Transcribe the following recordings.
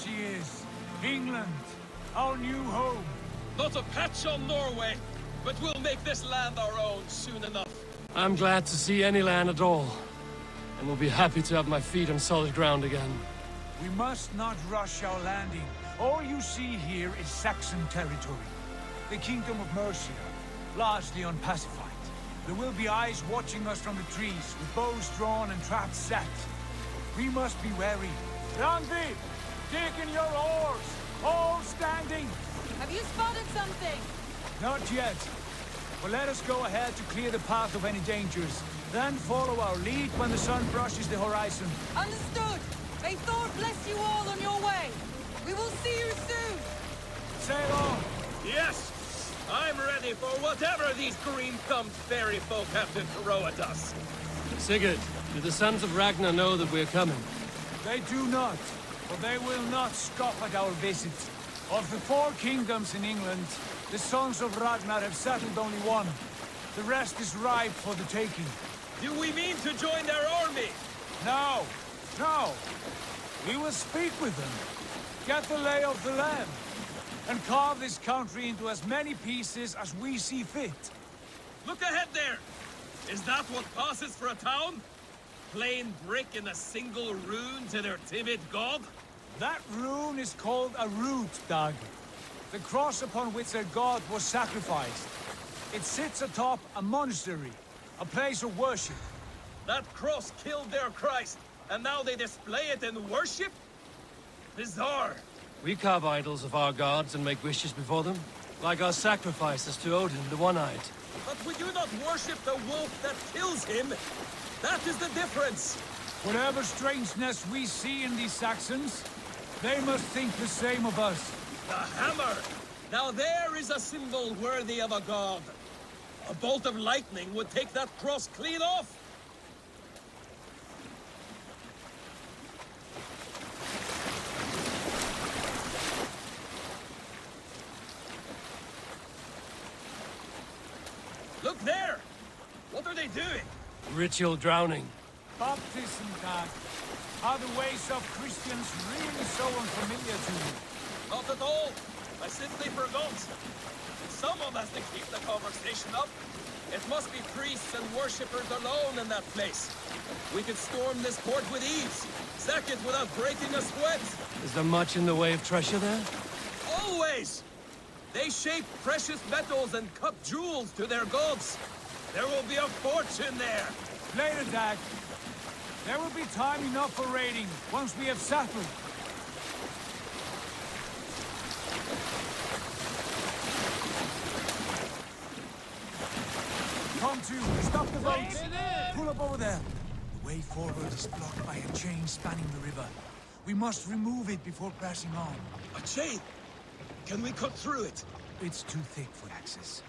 she is. England, our new home. Not a patch on Norway, but we'll make this land our own soon enough. I'm glad to see any land at all, and will be happy to have my feet on solid ground again. We must not rush our landing. All you see here is Saxon territory. The Kingdom of Mercia, largely unpacified. There will be eyes watching us from the trees, with bows drawn and traps set. We must be wary. Randvi, dig in your oars! All standing! Have you spotted something? Not yet. But let us go ahead to clear the path of any dangers. Then follow our lead when the sun brushes the horizon. Understood! May Thor bless you all on your way! We will see you soon! Sail on! Yes! I'm ready for whatever these green-thumbed fairy folk have to throw at us. Sigurd, do the sons of Ragnar know that we're coming? They do not, but they will not scoff at our visit. Of the 4 kingdoms in England, the sons of Ragnar have settled only one. The rest is ripe for the taking. Do we mean to join their army? No, no. We will speak with them, get the lay of the land, and carve this country into as many pieces as we see fit. Look ahead there! Is that what passes for a town? Plain brick in a single rune to their timid god? That rune is called a root, Dag. The cross upon which their god was sacrificed. It sits atop a monastery, a place of worship. That cross killed their Christ, and now they display it in worship? Bizarre. We carve idols of our gods and make wishes before them, like our sacrifices to Odin, the One-Eyed. But we do not worship the wolf that kills him. That is the difference. Whatever strangeness we see in these Saxons, they must think the same of us. The hammer! Now there is a symbol worthy of a god. A bolt of lightning would take that cross clean off. Look there! What are they doing? Ritual drowning. Baptism, Dag. Are the ways of Christians really so unfamiliar to you? Not at all. I simply forgot. Someone has to keep the conversation up. It must be priests and worshippers alone in that place. We could storm this port with ease. Sack it without breaking a sweat. Is there much in the way of treasure there? Always! They shape precious metals and cut jewels to their gods. There will be a fortune there. Later, Dag. There will be time enough for raiding, once we have settled. Come to, stop the boat! Pull up over there. The way forward is blocked by a chain spanning the river. We must remove it before pressing on. A chain? Can we cut through it? It's too thick for access.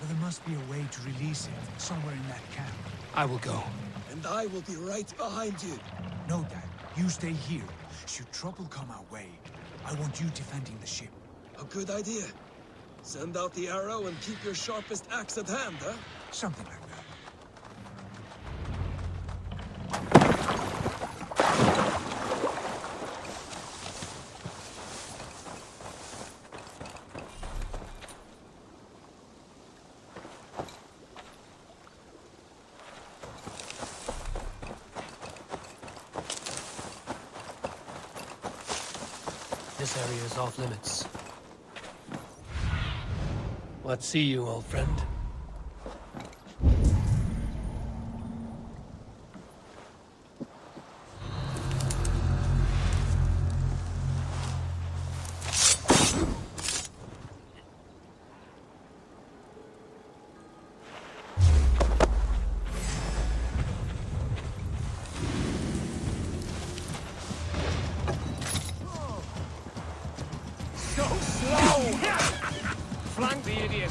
But there must be a way to release it, somewhere in that camp. I will go. And I will be right behind you. No, Dad. You stay here. Should trouble come our way, I want you defending the ship. A good idea. Send out the arrow and keep your sharpest axe at hand, huh? Something like that. This area is off limits. What see you, old friend? So slow! Flank the idiot!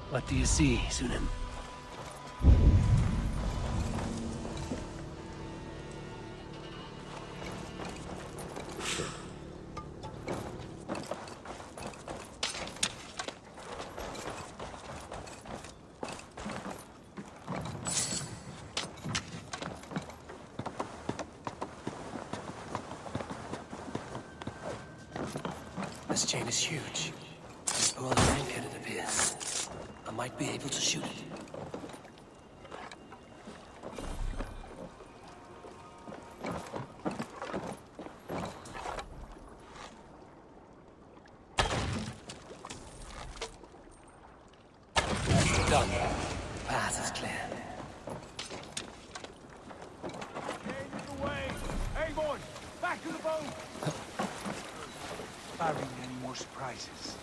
What do you see, Sunan? This chain is huge. Just pull the anchor, it appears. I might be able to shoot it. Done. Path is clear. Hey, boys! Back to the boat! Barring any more surprises.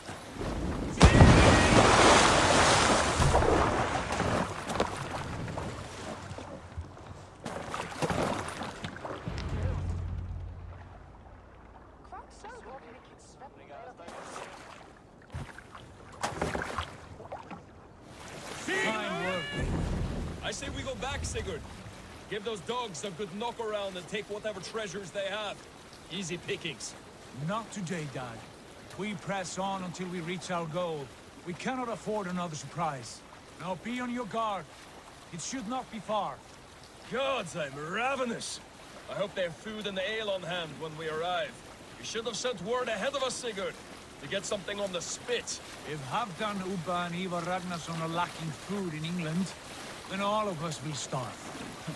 I say we go back, Sigurd. Give those dogs a good knock around and take whatever treasures they have. Easy pickings. Not today, Dad. We press on until we reach our goal. We cannot afford another surprise. Now be on your guard. It should not be far. Gods, I'm ravenous. I hope they have food and ale on hand when we arrive. You should have sent word ahead of us, Sigurd, to get something on the spit. If Halfdan, Ubba and Ivar Ragnarsson are lacking food in England, then all of us will starve.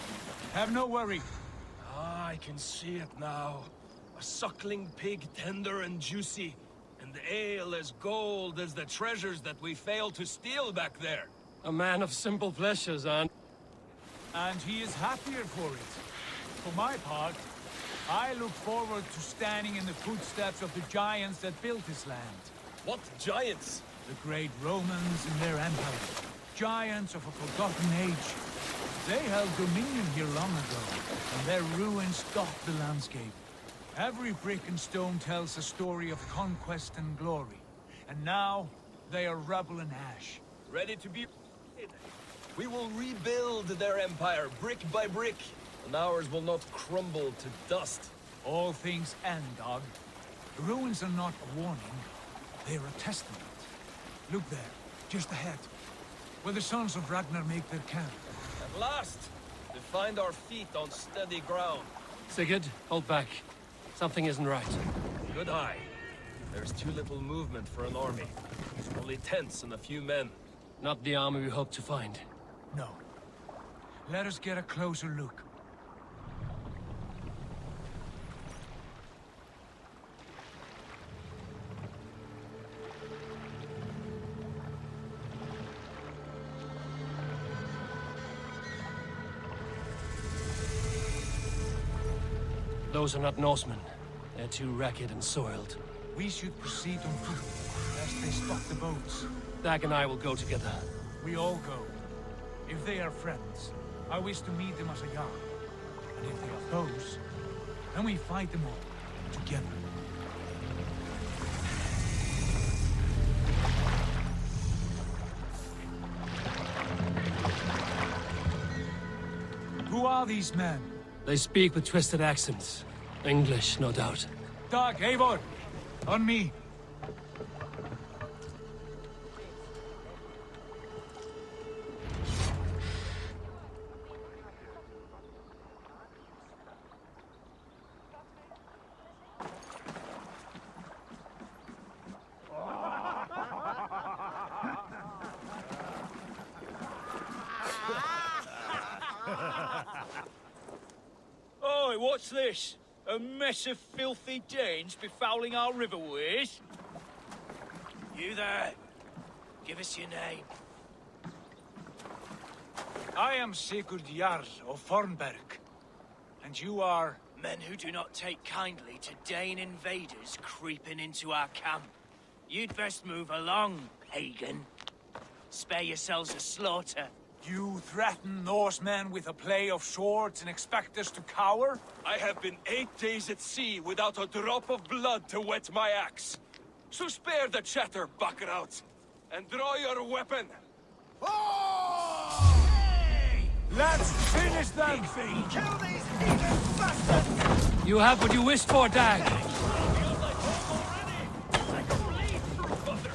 Have no worry. Ah, I can see it now. A suckling pig, tender and juicy, and ale as gold as the treasures that we failed to steal back there. A man of simple pleasures, and And he is happier for it. For my part, I look forward to standing in the footsteps of the giants that built this land. What giants? The great Romans and their empire. Giants of a forgotten age. They held dominion here long ago, and their ruins dot the landscape. Every brick and stone tells a story of conquest and glory. And now, they are rubble and ash. Ready to be... We will rebuild their empire, brick by brick, and ours will not crumble to dust. All things end, dog. The ruins are not a warning, they are a testament. Look there, just ahead, where the sons of Ragnar make their camp. At last, to find our feet on steady ground. Sigurd, hold back. Something isn't right. Good eye. There's too little movement for an army. Only tents and a few men. Not the army we hoped to find. No. Let us get a closer look. Those are not Norsemen. They're too ragged and soiled. We should proceed on foot, lest they stop the boats. Dag and I will go together. We all go. If they are friends, I wish to meet them as a guard. And if they are foes, then we fight them all, together. Who are these men? They speak with twisted accents. English, no doubt. Dag, Eivor! On me! Oi, what's this? A mess of filthy Danes befouling our riverways? You there. Give us your name. I am Sigurd Jarl of Fornberg. And you are... Men who do not take kindly to Dane invaders creeping into our camp. You'd best move along, pagan. Spare yourselves a slaughter. You threaten Norsemen with a play of swords and expect us to cower? I have been 8 days at sea without a drop of blood to wet my axe. So spare the chatter, Baccarat, and draw your weapon. Let's finish them! Kill these heathen bastards! You have what you wished for, Dag. Feels like home already! Like a bleed through butter!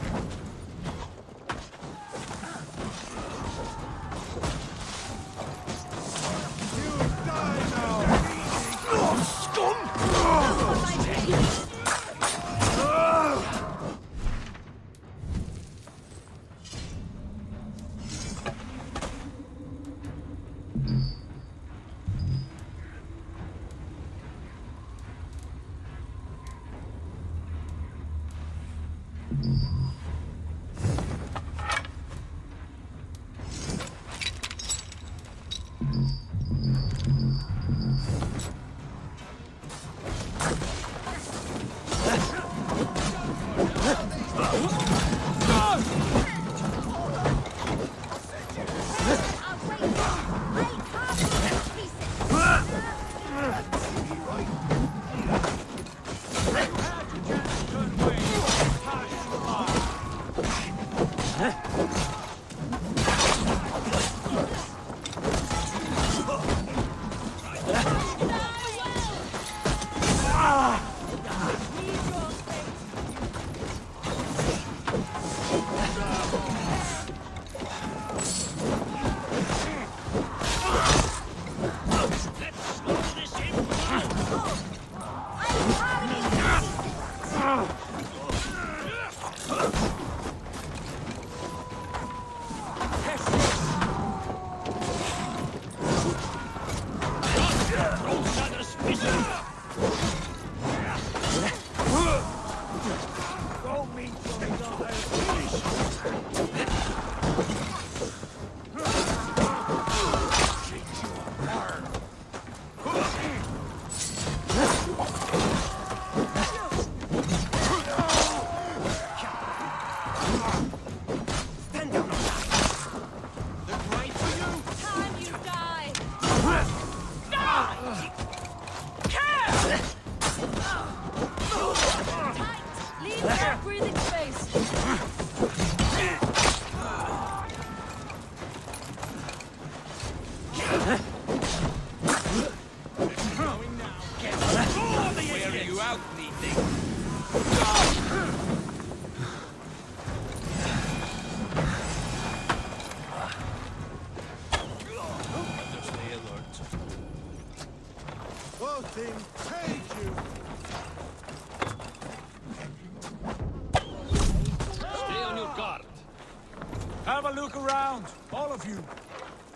Have a look around, all of you.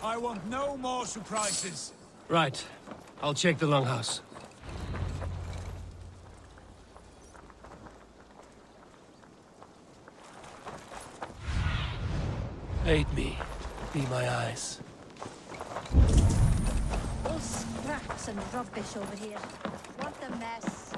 I want no more surprises. Right. I'll check the longhouse. Aid me. Be my eyes. All scraps and rubbish over here. What a mess.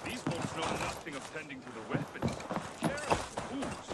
These folks know nothing of tending to the weapons. Careless fools.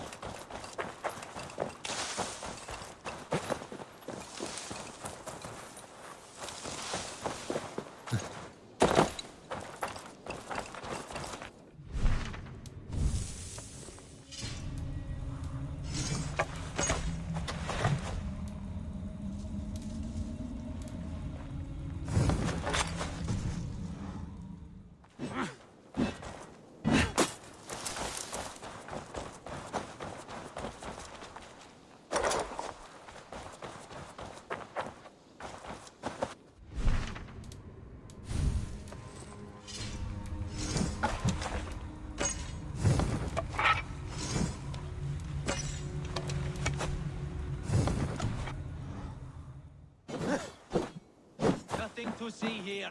to see here.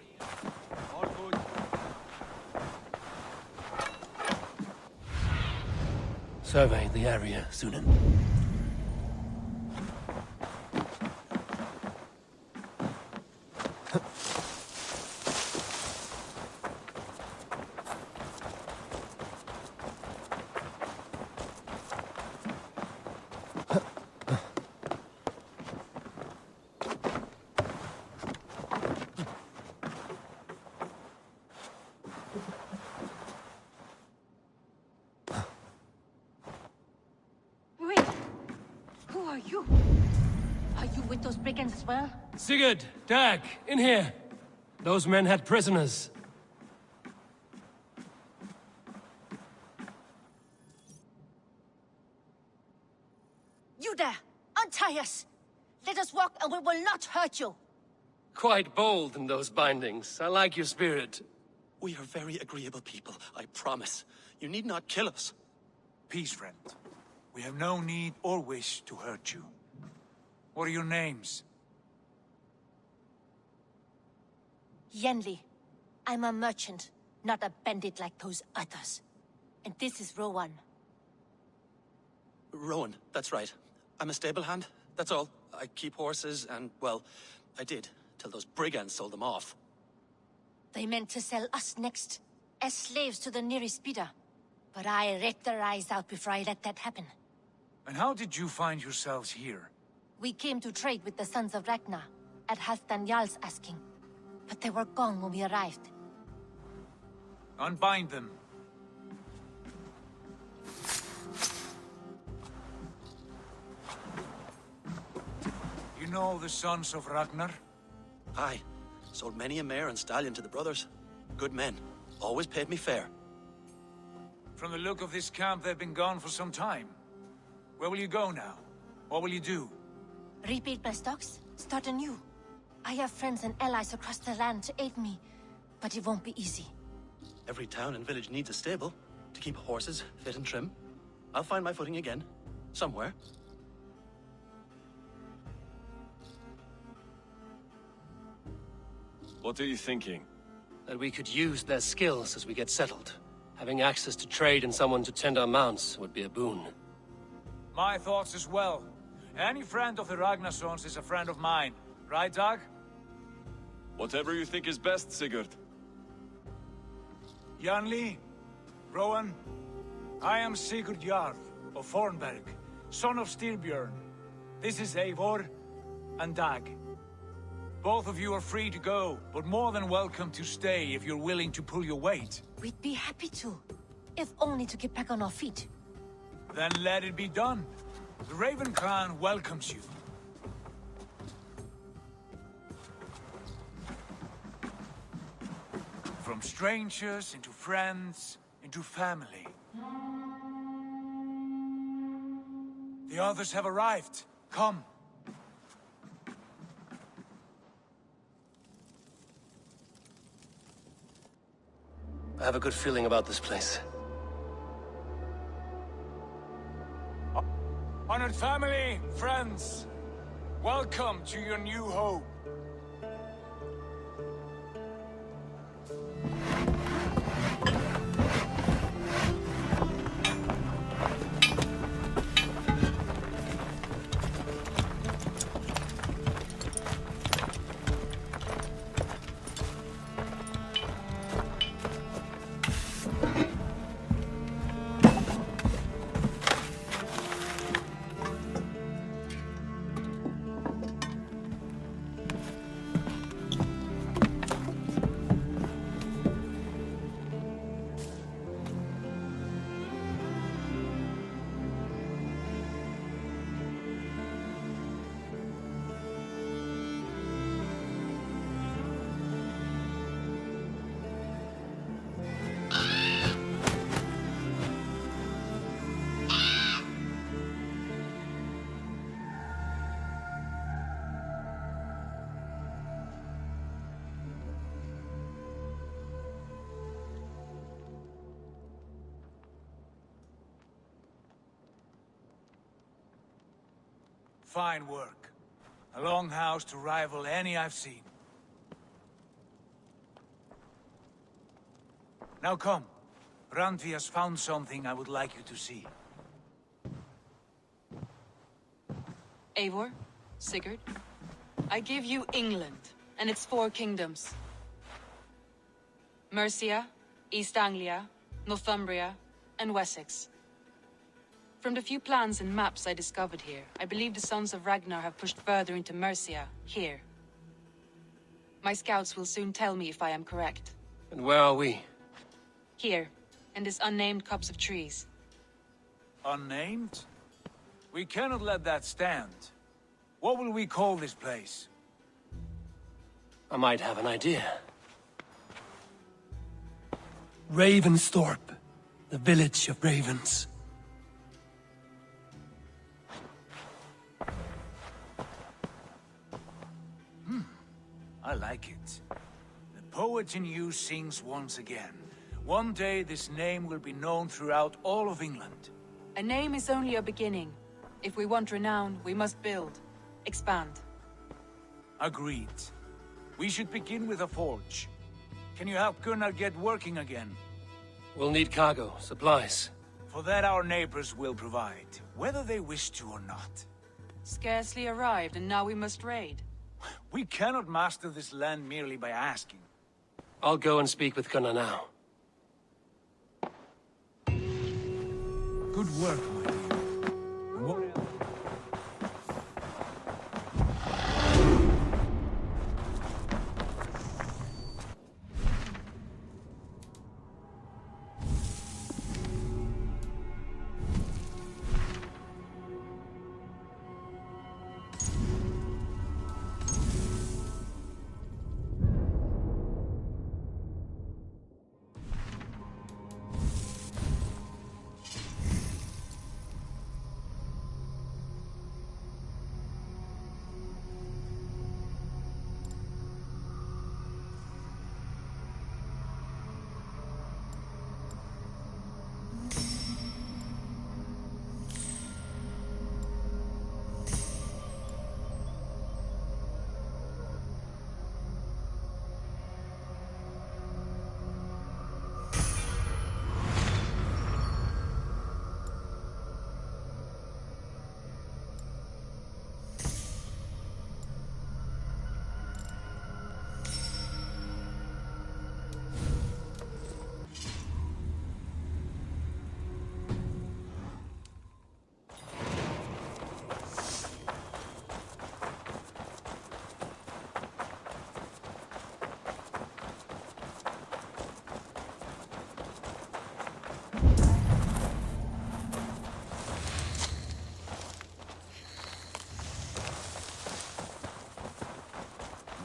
All good. Survey the area, Sunan. Wait! Who are you? Are you with those brigands as well? Sigurd, Dag, in here. Those men had prisoners. You there! Untie us! Let us walk and we will not hurt you! Quite bold in those bindings. I like your spirit. We are very agreeable people, I promise. You need not kill us. Peace, friend. We have no need or wish to hurt you. What are your names? Yenli. I'm a merchant, not a bandit like those others. And this is Rowan. Rowan, that's right. I'm a stable hand, that's all. I keep horses and, well, I did, till those brigands sold them off. They meant to sell us next, as slaves to the nearest bidder. But I raked their eyes out before I let that happen. And how did you find yourselves here? We came to trade with the Sons of Ragnar, at Halfdan Jarl's asking. But they were gone when we arrived. Unbind them. You know the Sons of Ragnar? Aye, sold many a mare and stallion to the brothers. Good men, always paid me fair. From the look of this camp, they've been gone for some time. Where will you go now? What will you do? Rebuild my stocks, start anew. I have friends and allies across the land to aid me, but it won't be easy. Every town and village needs a stable, to keep horses fit and trim. I'll find my footing again, somewhere. What are you thinking? That we could use their skills as we get settled. Having access to trade and someone to tend our mounts would be a boon. My thoughts as well. Any friend of the Ragnarsons is a friend of mine. Right, Dag? Whatever you think is best, Sigurd. Janli, Rowan, I am Sigurd Jarl of Fornberg, son of Styrbjörn. This is Eivor and Dag. Both of you are free to go, but more than welcome to stay if you're willing to pull your weight. We'd be happy to, if only to get back on our feet. Then let it be done. The Raven Clan welcomes you. From strangers into friends, into family. The others have arrived. Come. I have a good feeling about this place. Honored family, friends, welcome to your new home. Fine work. A longhouse to rival any I've seen. Now come. Randvi has found something I would like you to see. Eivor, Sigurd, I give you England and its 4 kingdoms. Mercia, East Anglia, Northumbria, and Wessex. From the few plans and maps I discovered here, I believe the Sons of Ragnar have pushed further into Mercia, here. My scouts will soon tell me if I am correct. And where are we? Here, in this unnamed copse of trees. Unnamed? We cannot let that stand. What will we call this place? I might have an idea. Ravensthorpe. The village of ravens. I like it. The poet in you sings once again. One day this name will be known throughout all of England. A name is only a beginning. If we want renown, we must build. Expand. Agreed. We should begin with a forge. Can you help Gunnar get working again? We'll need cargo, supplies. For that our neighbors will provide, whether they wish to or not. Scarcely arrived, and now we must raid. We cannot master this land merely by asking. I'll go and speak with Gunnar now. Good work, my dear. And what else?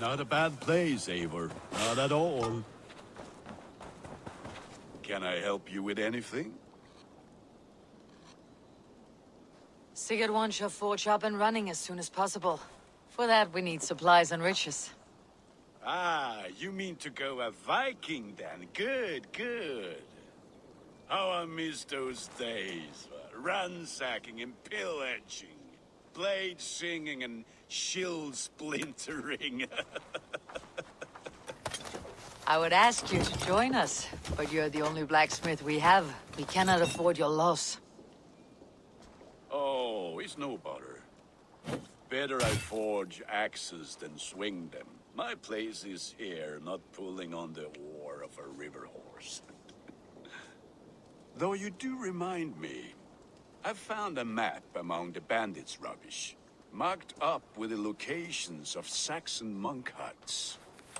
Not a bad place, Eivor. Not at all. Can I help you with anything? Sigurd wants your forge up and running as soon as possible. For that, we need supplies and riches. Ah, you mean to go a Viking then? Good, good. How I miss those days. Ransacking and pillaging. Blade singing and shield splintering. I would ask you to join us, but you're the only blacksmith we have. We cannot afford your loss. Oh, it's no bother. Better I forge axes than swing them. My place is here, not pulling on the oar of a river horse. Though you do remind me, I found a map among the bandits' rubbish, marked up with the locations of Saxon monk huts.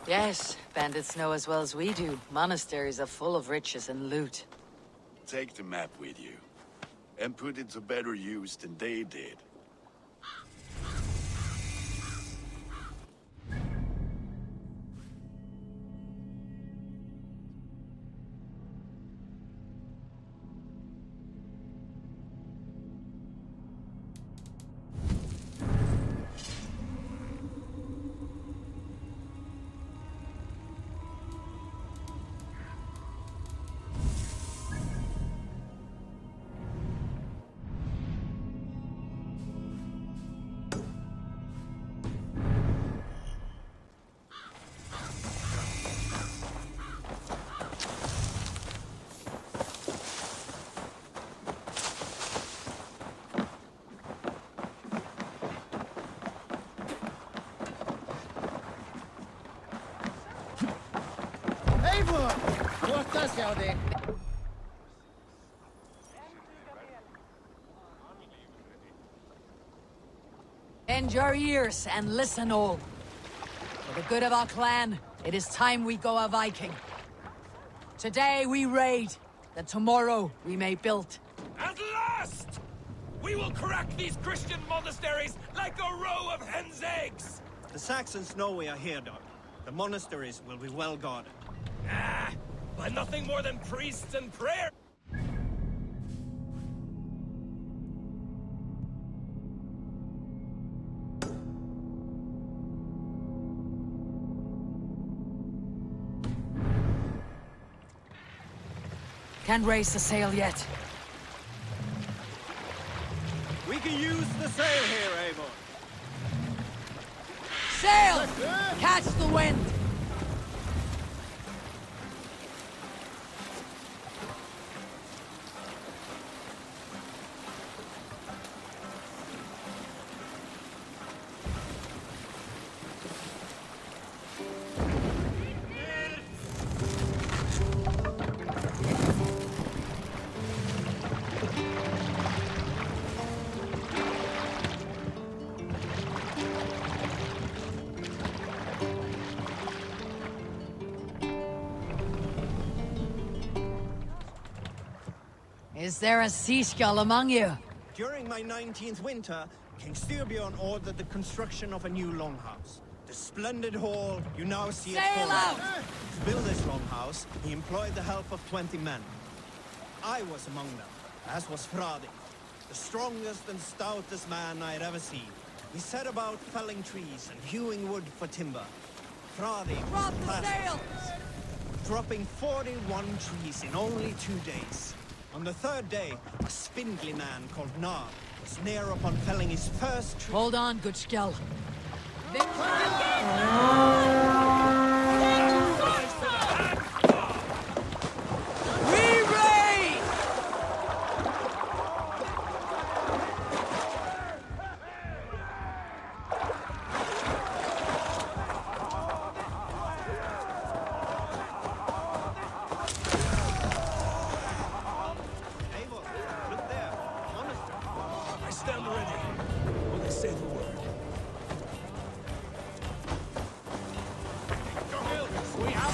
Yes, bandits know as well as we do. Monasteries are full of riches and loot. Take the map with you, and put it to better use than they did. Bend your ears and listen all. For the good of our clan, it is time we go a Viking. Today we raid, that tomorrow we may build. At last! We will crack these Christian monasteries like a row of hen's eggs! The Saxons know we are here, Doc. The monasteries will be well guarded. Ah, by nothing more than priests and prayer! Can't raise the sail yet. We can use the sail here, Eivor. Sail! Catch the wind! Is there a seaskull among you? During my 19th winter, King Styrbjorn ordered the construction of a new longhouse. The splendid hall you now see at Sail out! To build this longhouse, he employed the help of 20 men. I was among them, as was Fradi, the strongest and stoutest man I had ever seen. We set about felling trees and hewing wood for timber. Fradi Drop was the fast, sail! dropping 41 trees in only 2 days. On the third day, a spindly man called Nar was near upon felling his first tree. Hold on, good skell. We raid! Eivor, look there, monastery. I stand ready. Only say the word. We have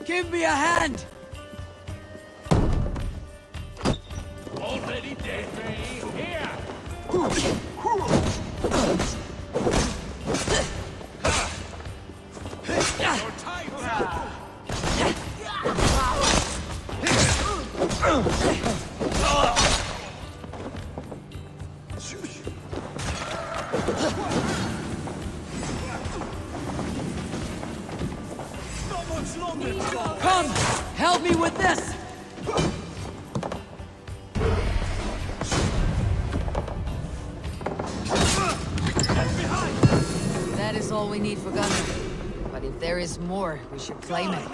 Give me a hand! already dead. Here! Your time! Not much longer! Come! Help me with this! That is all we need for gunnery. But if there is more, we should claim it.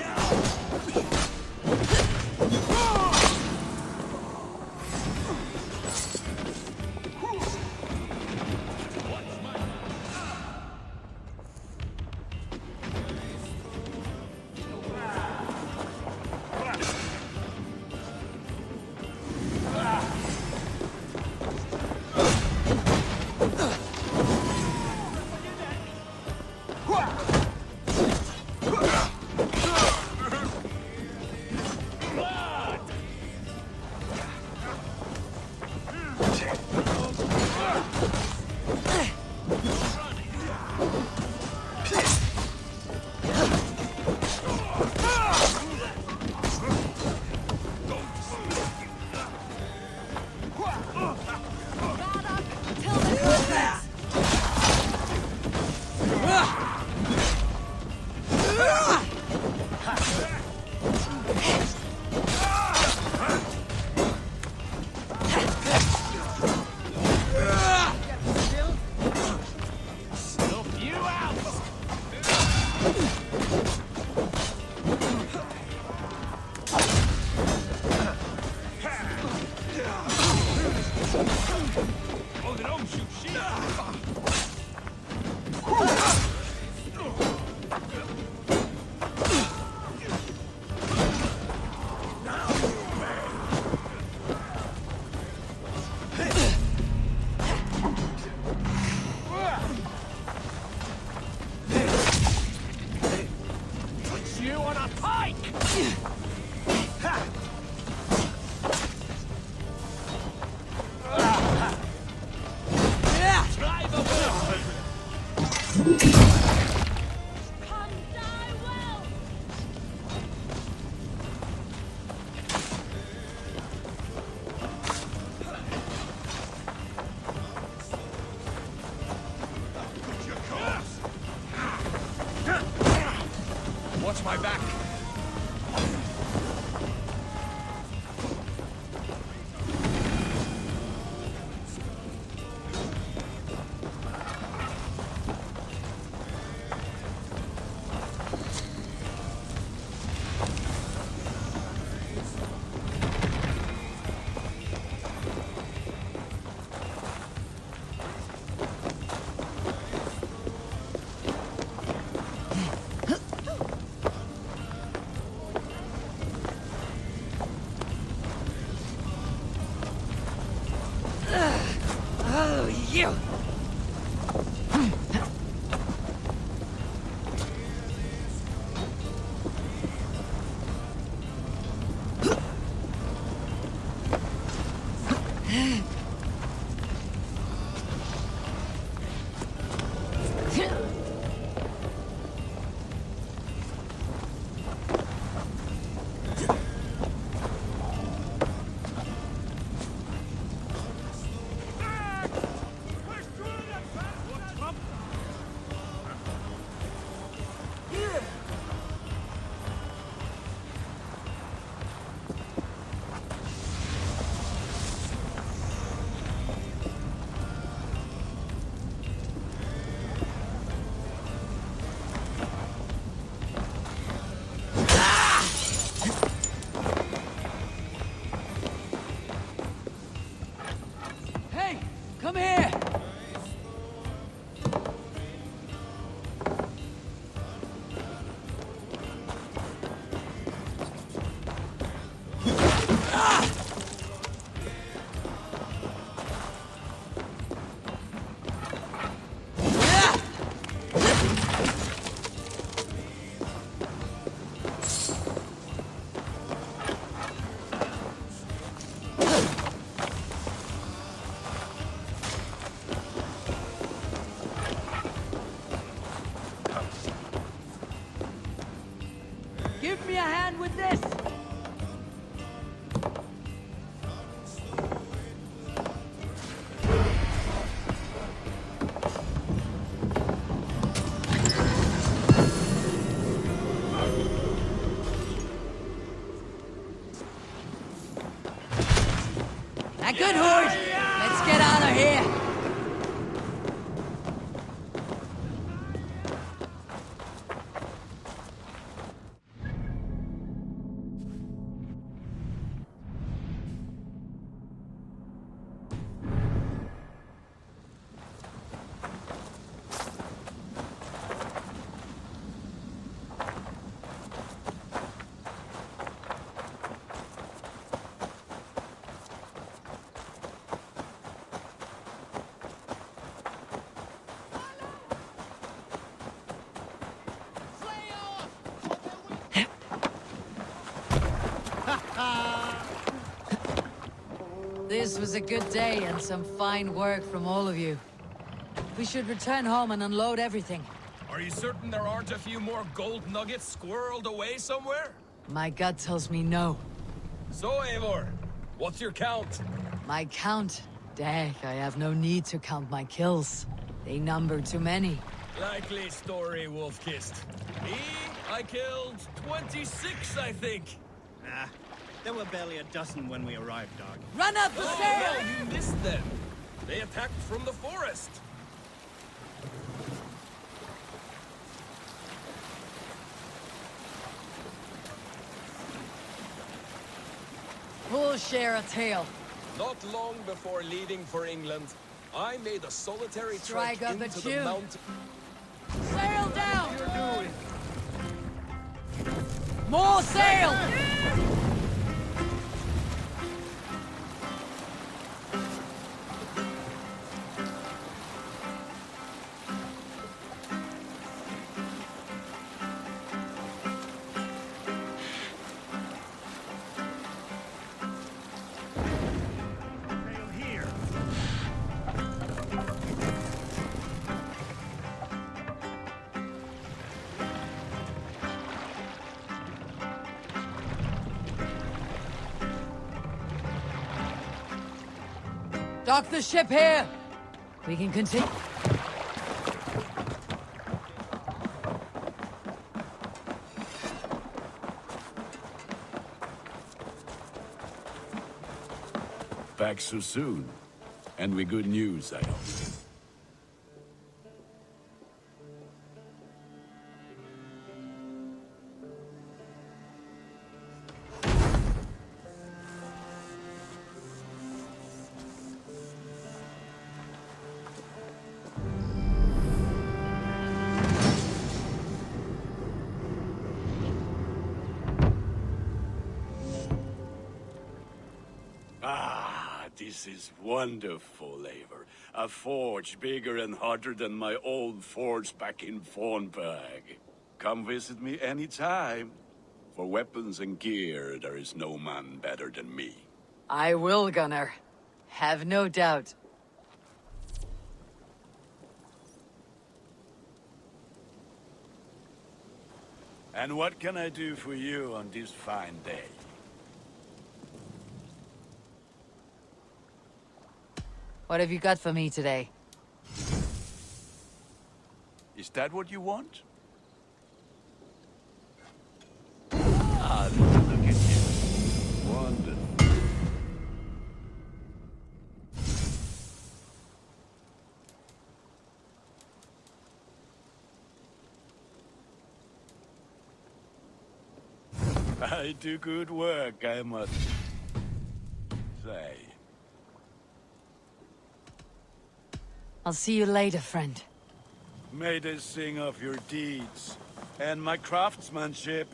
you on a pike! Drive a Watch my back. Oh, you! Hey, come here! Give me a hand with this! A good horde! Let's get out of here! This was a good day and some fine work from all of you. We should return home and unload everything. Are you certain there aren't a few more gold nuggets squirreled away somewhere? My gut tells me no. So, Eivor, what's your count? My count? Dag, I have no need to count my kills. They number too many. Likely story, Wolf-Kissed. Me, I killed 26, I think. Nah, there were barely a dozen when we arrived, dog. Run up the Oh, stairs! no, you missed them. They attacked from the forest. We'll share a tale. Not long before leaving for England, I made a solitary Strike trek up a into the tune. mountain. Sail down! More sail! Dock the ship here! We can continue. Back so soon. And with good news, I hope. This is wonderful, Eivor. A forge bigger and hotter than my old forge back in Fornburg. Come visit me anytime. For weapons and gear, there is no man better than me. I will, Gunnar. Have no doubt. And what can I do for you on this fine day? What have you got for me today? Is that what you want? Ah, look at you. Wonderful. I do good work, I must say. I'll see you later, friend. May they sing of your deeds and my craftsmanship.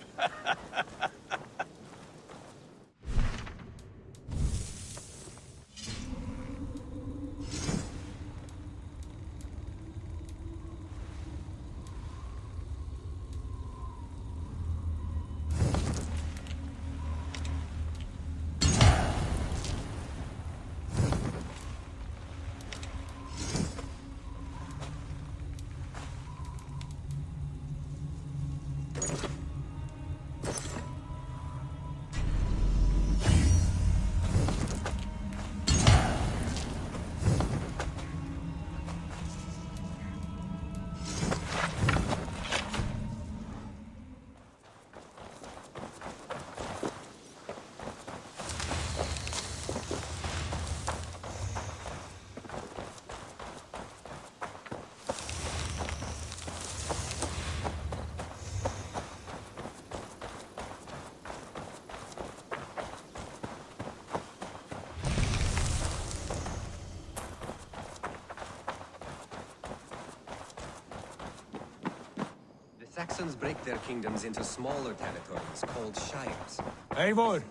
Saxons break their kingdoms into smaller territories called shires. Eivor,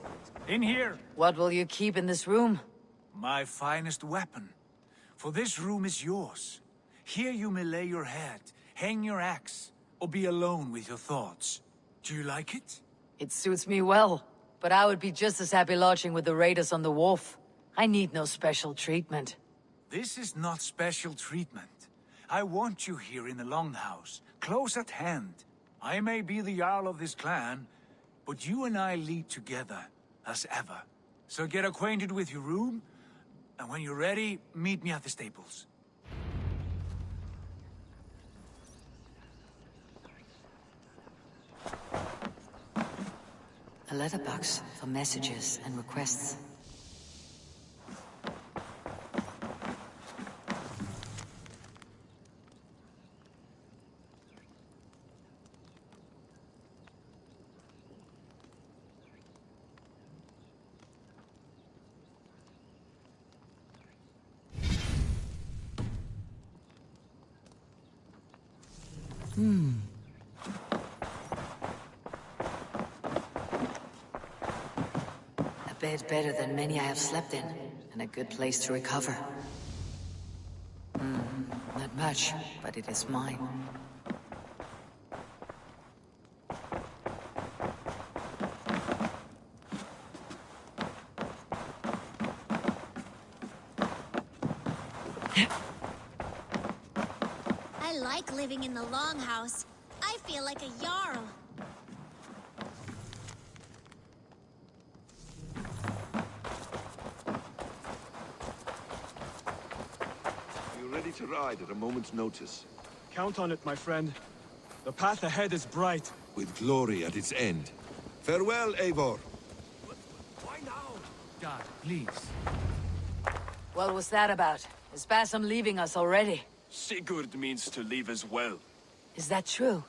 in here! What will you keep in this room? My finest weapon. For this room is yours. Here you may lay your head, hang your axe, or be alone with your thoughts. Do you like it? It suits me well, but I would be just as happy lodging with the raiders on the wharf. I need no special treatment. This is not special treatment. I want you here in the Longhouse, close at hand. I may be the Jarl of this clan, but you and I lead together, as ever. So get acquainted with your room, and when you're ready, meet me at the stables. A letterbox for messages and requests. A bed better than many I have slept in, and a good place to recover. Not much, but it is mine. I like living in the Longhouse. I feel like a Jarl. to ride at a moment's notice. Count on it, my friend. The path ahead is bright. With glory at its end. Farewell, Eivor. Why now? Dad, please. What was that about? Is Basim leaving us already? Sigurd means to leave as well. Is that true?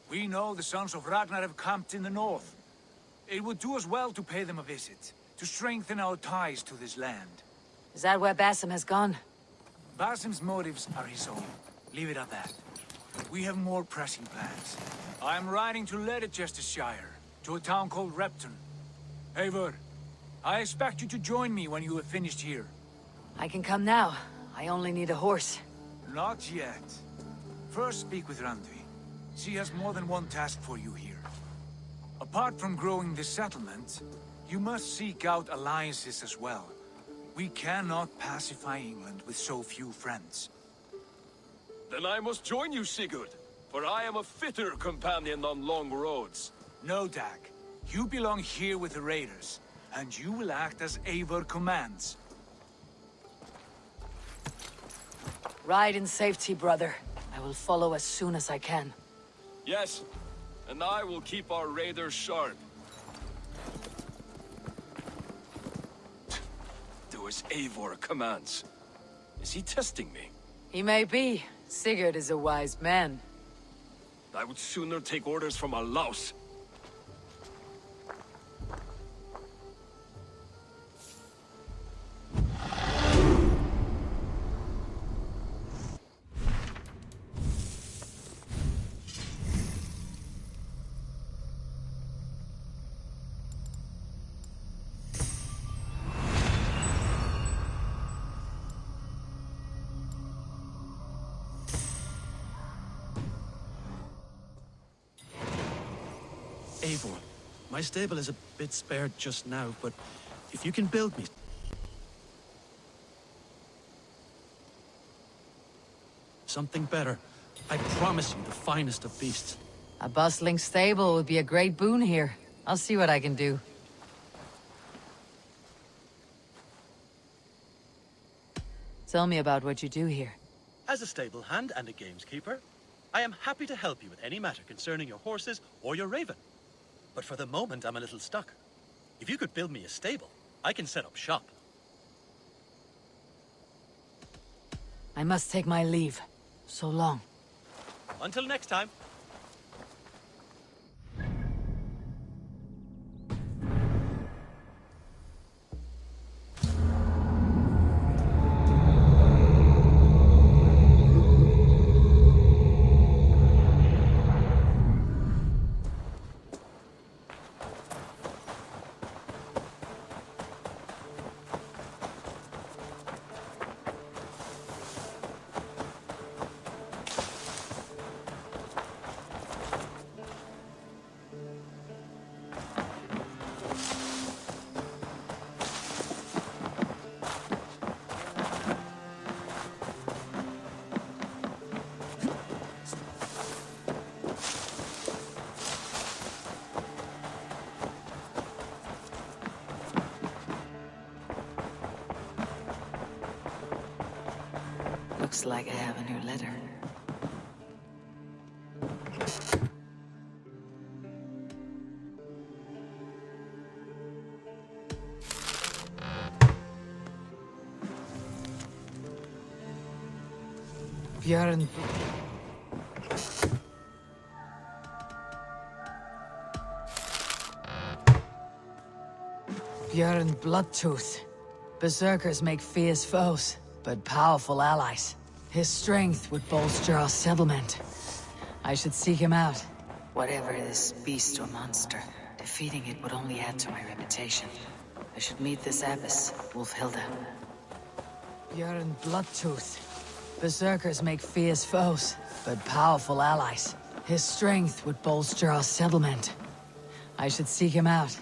We know the sons of Ragnar have camped in the north. It would do us well to pay them a visit, to strengthen our ties to this land. Is that where Basim has gone? Basim's motives are his own. Leave it at that. We have more pressing plans. I am riding to Leicestershire, to a town called Repton. Eivor, I expect you to join me when you have finished here. I can come now. I only need a horse. Not yet. First speak with Randvi. She has more than one task for you here. Apart from growing this settlement, you must seek out alliances as well. We cannot pacify England with so few friends. Then I must join you, Sigurd, for I am a fitter companion on long roads. No, Dag. You belong here with the raiders, and you will act as Eivor commands. Ride in safety, brother. I will follow as soon as I can. Yes, and I will keep our raiders sharp. Do as Eivor commands. Is he testing me? He may be. Sigurd is a wise man. I would sooner take orders from a louse. Eivor, my stable is a bit spared just now, but if you can build me something better, I promise you the finest of beasts. A bustling stable would be a great boon here. I'll see what I can do. Tell me about what you do here. As a stable hand and a gameskeeper, I am happy to help you with any matter concerning your horses or your raven. But for the moment, I'm a little stuck. If you could build me a stable, I can set up shop. I must take my leave. So long. Until next time. Looks like I have a new letter. Björn. Björn Bloodtooth. Berserkers make fierce foes, but powerful allies. His strength would bolster our settlement. I should seek him out. Whatever this beast or monster, defeating it would only add to my reputation. I should meet this abbess, Wolfhilda. Björn Bloodtooth. Berserkers make fierce foes, but powerful allies. His strength would bolster our settlement. I should seek him out.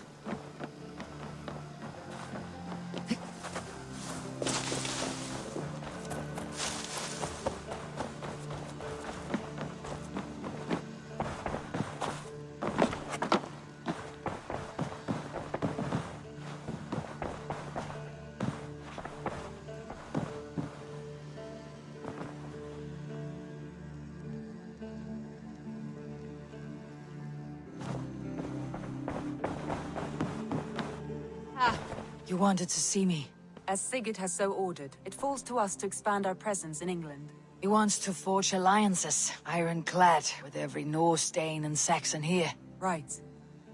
You wanted to see me. As Sigurd has so ordered, it falls to us to expand our presence in England. He wants to forge alliances, ironclad, with every Norse, Dane, and Saxon here. Right.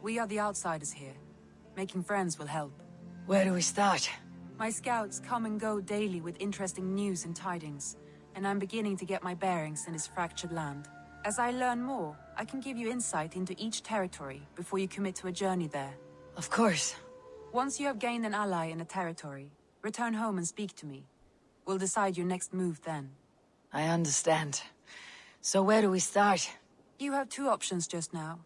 We are the outsiders here. Making friends will help. Where do we start? My scouts come and go daily with interesting news and tidings, and I'm beginning to get my bearings in this fractured land. As I learn more, I can give you insight into each territory before you commit to a journey there. Of course. Once you have gained an ally in a territory, return home and speak to me. We'll decide your next move then. I understand. So where do we start? You have two options just now.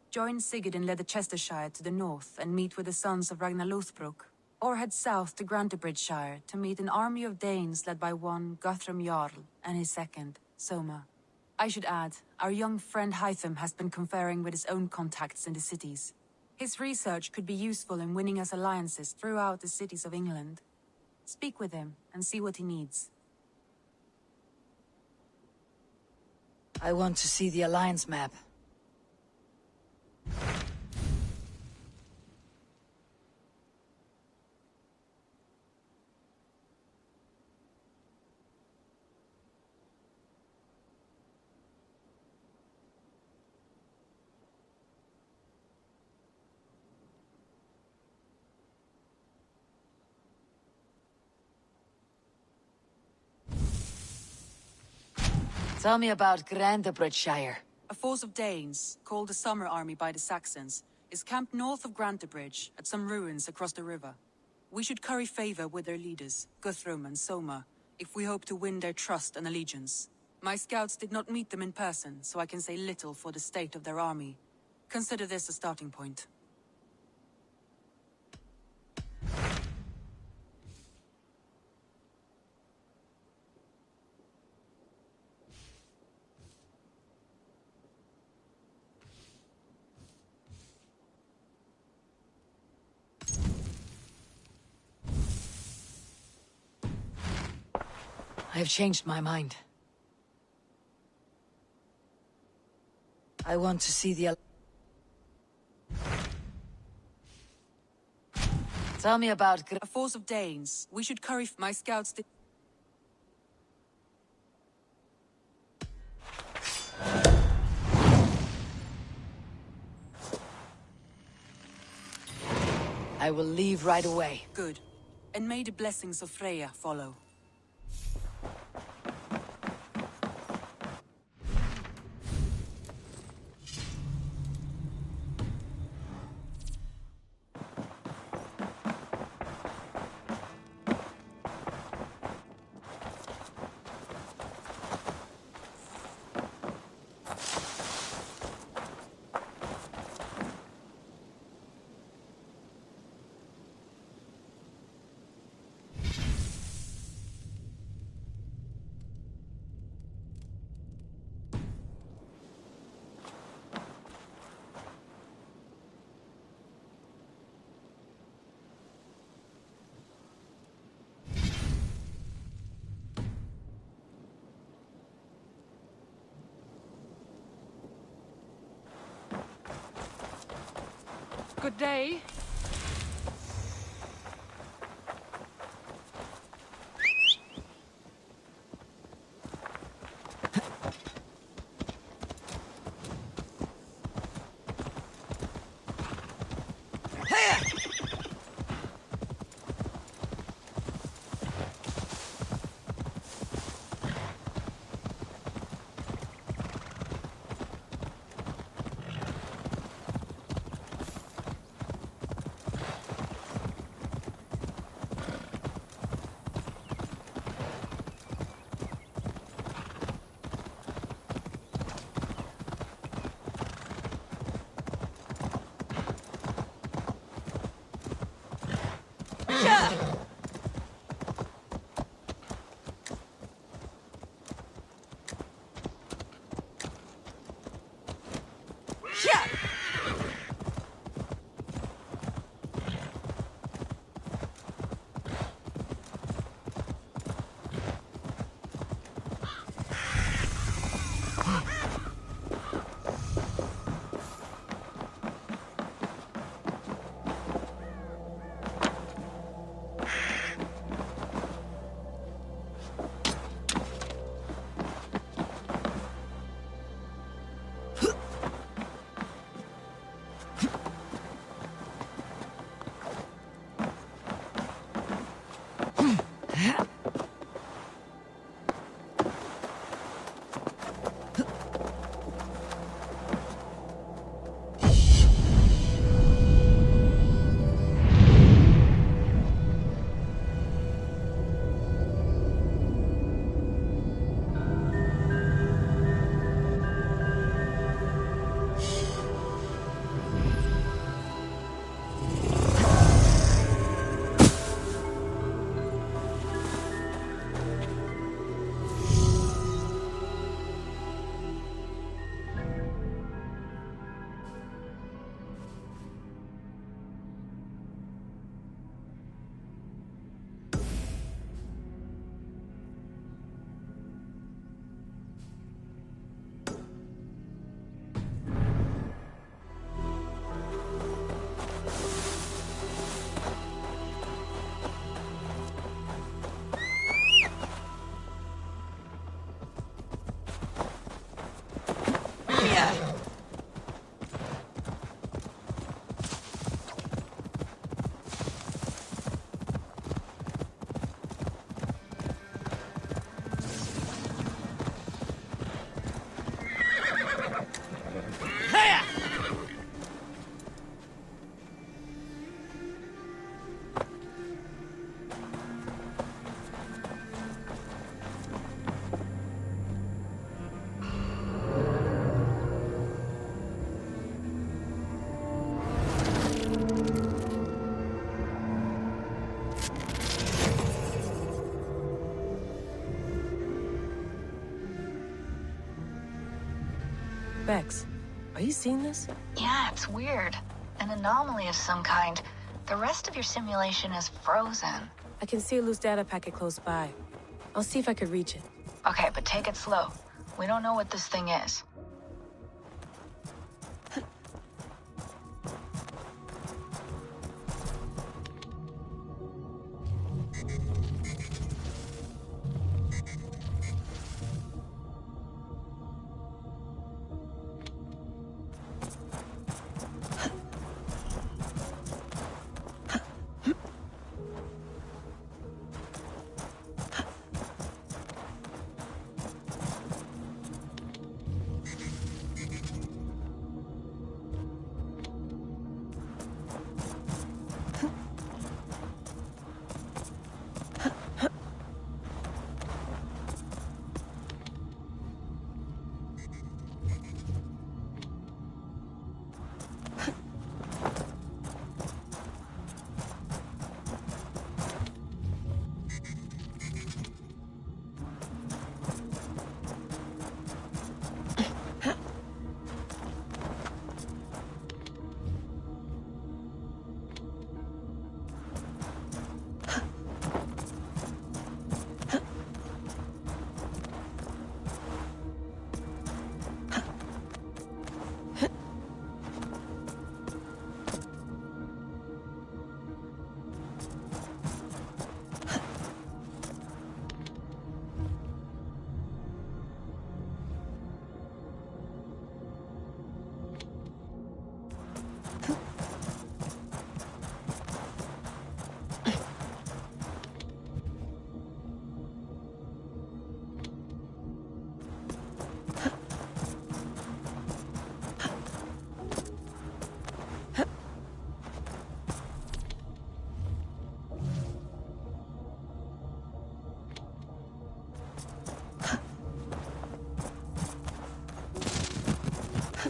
Join Sigurd in Leicestershire to the north and meet with the sons of Ragnar Lothbrok, or head south to Grantebridgeshire to meet an army of Danes led by one Guthrum Jarl and his second, Soma. I should add, our young friend Hytham has been conferring with his own contacts in the cities. His research could be useful in winning us alliances throughout the cities of England. Speak with him and see what he needs. I want to see the alliance map. Tell me about Grantebridgeshire. A force of Danes, called the Summer Army by the Saxons, is camped north of Grantebridge at some ruins across the river. We should curry favor with their leaders, Guthrum and Soma, if we hope to win their trust and allegiance. My scouts did not meet them in person, so I can say little for the state of their army. Consider this a starting point. I have changed my mind. I want to see the... Tell me about... A force of Danes. We should curry... My scouts did... I will leave right away. Good. And may the blessings of Freya follow. Good day. Bex, are you seeing this? Yeah, it's weird. An anomaly of some kind. The rest of your simulation is frozen. I can see a loose data packet close by. I'll see if I could reach it. Okay, but take it slow. We don't know what this thing is.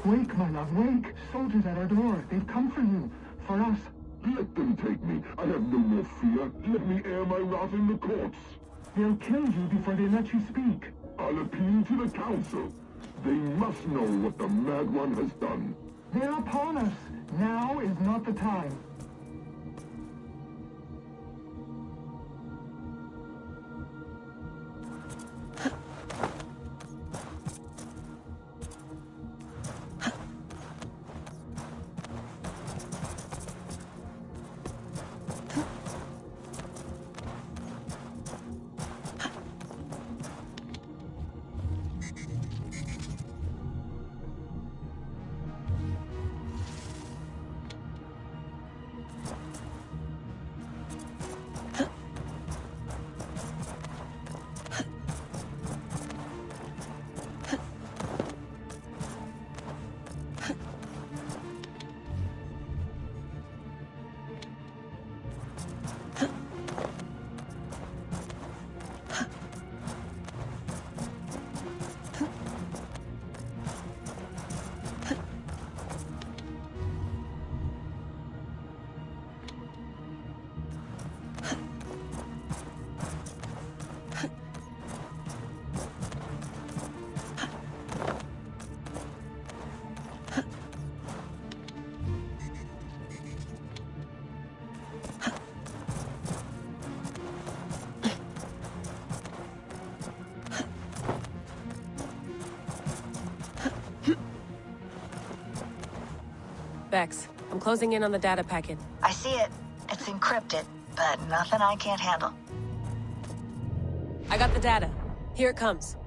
Wake, my love, wake! Soldiers at our door. They've come for you. For us. Let them take me. I have no more fear. Let me air my wrath in the courts. They'll kill you before they let you speak. I'll appeal to the council. They must know what the Mad One has done. They're upon us. Now is not the time. Bex, I'm closing in on the data packet. I see it. It's encrypted, but nothing I can't handle. I got the data. Here it comes.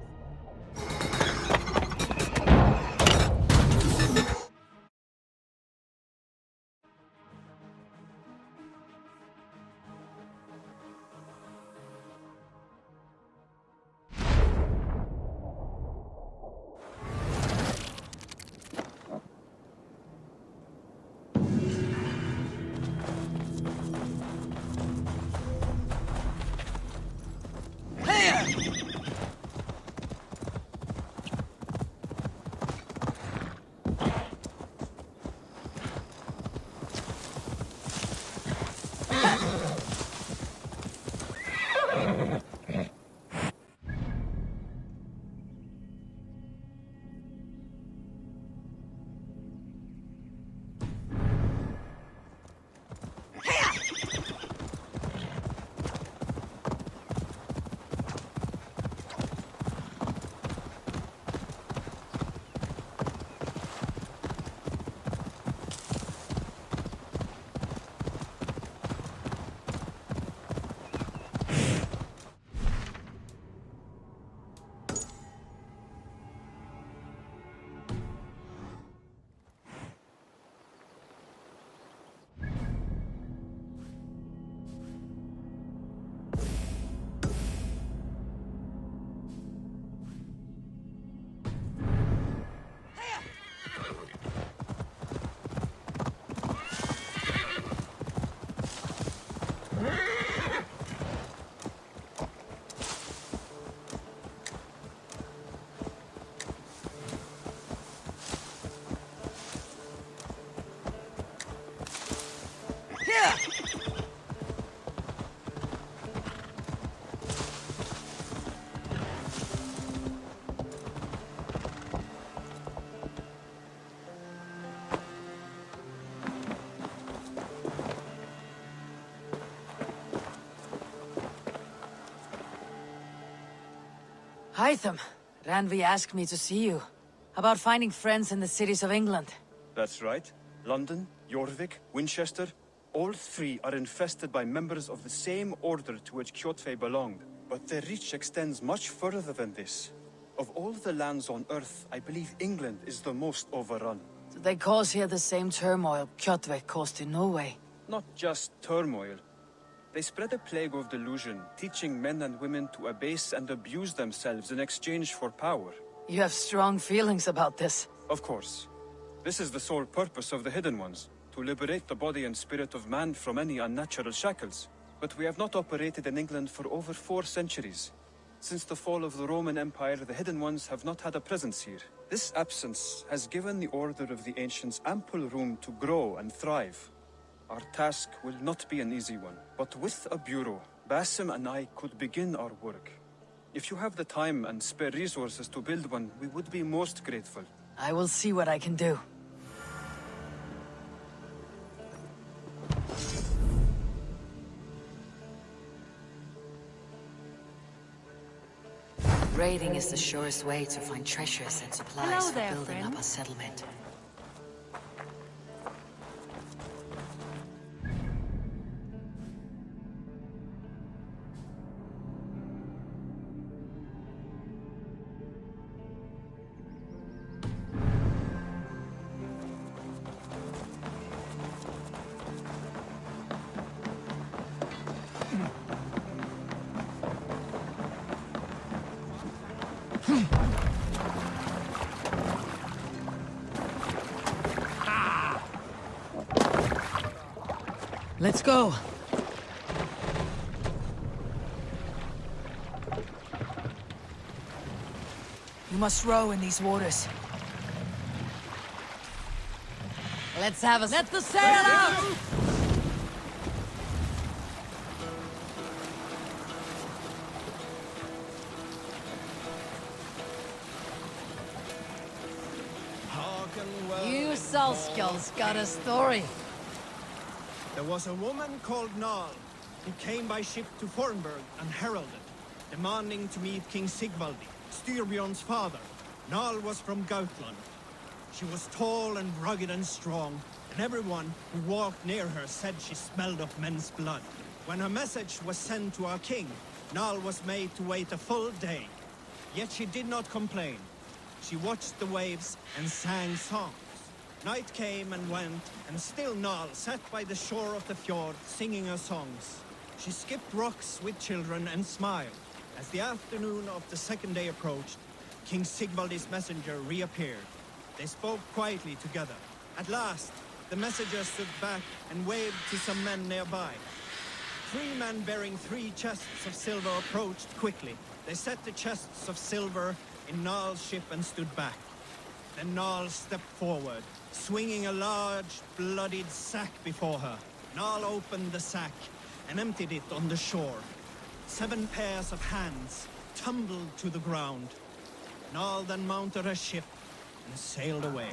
Hytham, Ranvi asked me to see you. About finding friends in the cities of England. That's right. London, Jorvik, Winchester, all three are infested by members of the same order to which Kjotve belonged. But their reach extends much further than this. Of all the lands on Earth, I believe England is the most overrun. Do they cause here the same turmoil Kjotve caused in Norway? Not just turmoil. They spread a plague of delusion, teaching men and women to abase and abuse themselves in exchange for power. You have strong feelings about this. Of course. This is the sole purpose of the Hidden Ones, to liberate the body and spirit of man from any unnatural shackles. But we have not operated in England for over 4 centuries. Since the fall of the Roman Empire, the Hidden Ones have not had a presence here. This absence has given the Order of the Ancients ample room to grow and thrive. Our task will not be an easy one, but with a bureau, Basim and I could begin our work. If you have the time and spare resources to build one, we would be most grateful. I will see what I can do. Raiding is the surest way to find treasures and supplies for building up a settlement. Let's go. You must row in these waters. Let's have a... Let the sail out! You Salskjalls got a story. There was a woman called Nal, who came by ship to Fornburg and heralded, demanding to meet King Sigvaldi, Styrbjorn's father. Nal was from Gautland. She was tall and rugged and strong, and everyone who walked near her said she smelled of men's blood. When her message was sent to our king, Nal was made to wait a full day. Yet she did not complain. She watched the waves and sang songs. Night came and went, and still Nal sat by the shore of the fjord singing her songs. She skipped rocks with children and smiled. As the afternoon of the second day approached, King Sigvaldi's messenger reappeared. They spoke quietly together. At last, the messenger stood back and waved to some men nearby. 3 men bearing 3 chests of silver approached quickly. They set the chests of silver in Nal's ship and stood back. Then Nal stepped forward, swinging a large, bloodied sack before her. Nal opened the sack and emptied it on the shore. 7 pairs of hands tumbled to the ground. Nal then mounted her ship and sailed away.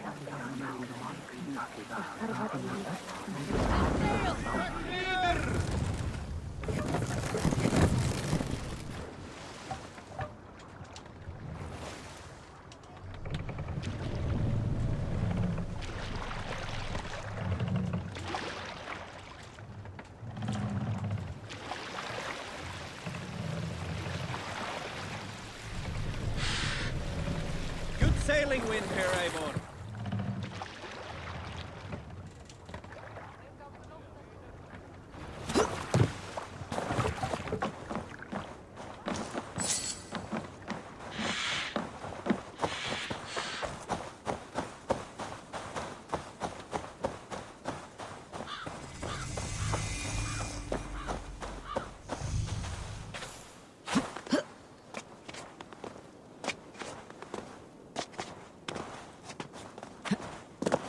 Sailing wind here, Eivor.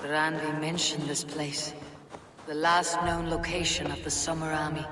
Ranvi mentioned this place. The last known location of the Summer Army.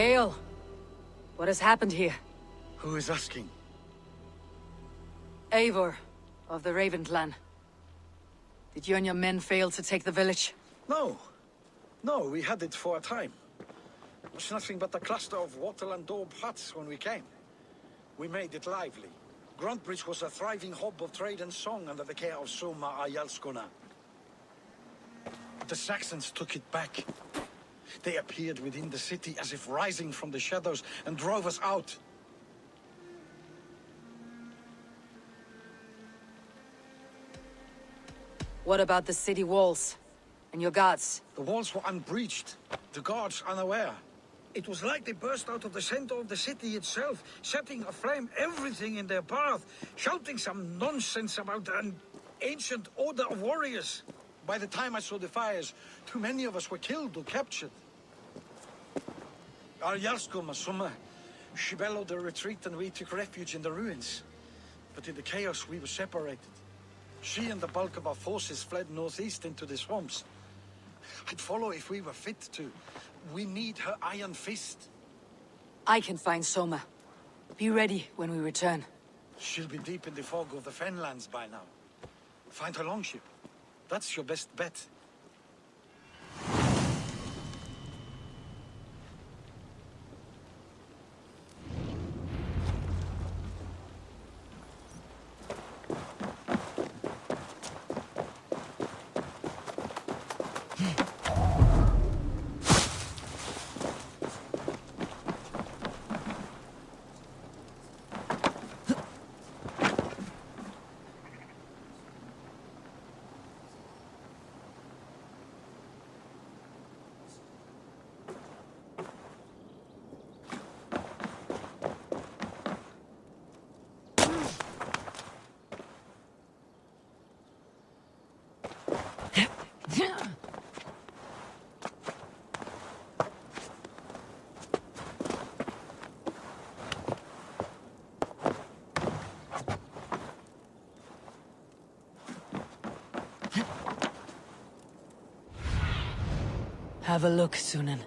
Hail! What has happened here? Who is asking? Eivor, of the Raven clan. Did you and your men fail to take the village? No. No, we had it for a time. It was nothing but a cluster of wattle and daub huts when we came. We made it lively. Grantbridge was a thriving hub of trade and song under the care of Soma Ayalskona. The Saxons took it back. They appeared within the city as if rising from the shadows and drove us out. What about the city walls? And your guards? The walls were unbreached, the guards unaware. It was like they burst out of the center of the city itself, setting aflame everything in their path, shouting some nonsense about an ancient order of warriors. By the time I saw the fires, too many of us were killed or captured. Our Yarskoma, Summa, she bellowed a retreat and we took refuge in the ruins. But in the chaos we were separated. She and the bulk of our forces fled northeast into the swamps. I'd follow if we were fit to. We need her iron fist. I can find Soma. Be ready when we return. She'll be deep in the fog of the Fenlands by now. Find her longship. That's your best bet. Have a look, Sunan.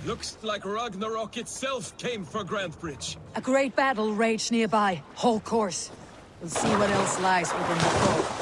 Looks like Ragnarok itself came for Grantbridge. A great battle raged nearby. Whole course. We'll see what else lies within the fog.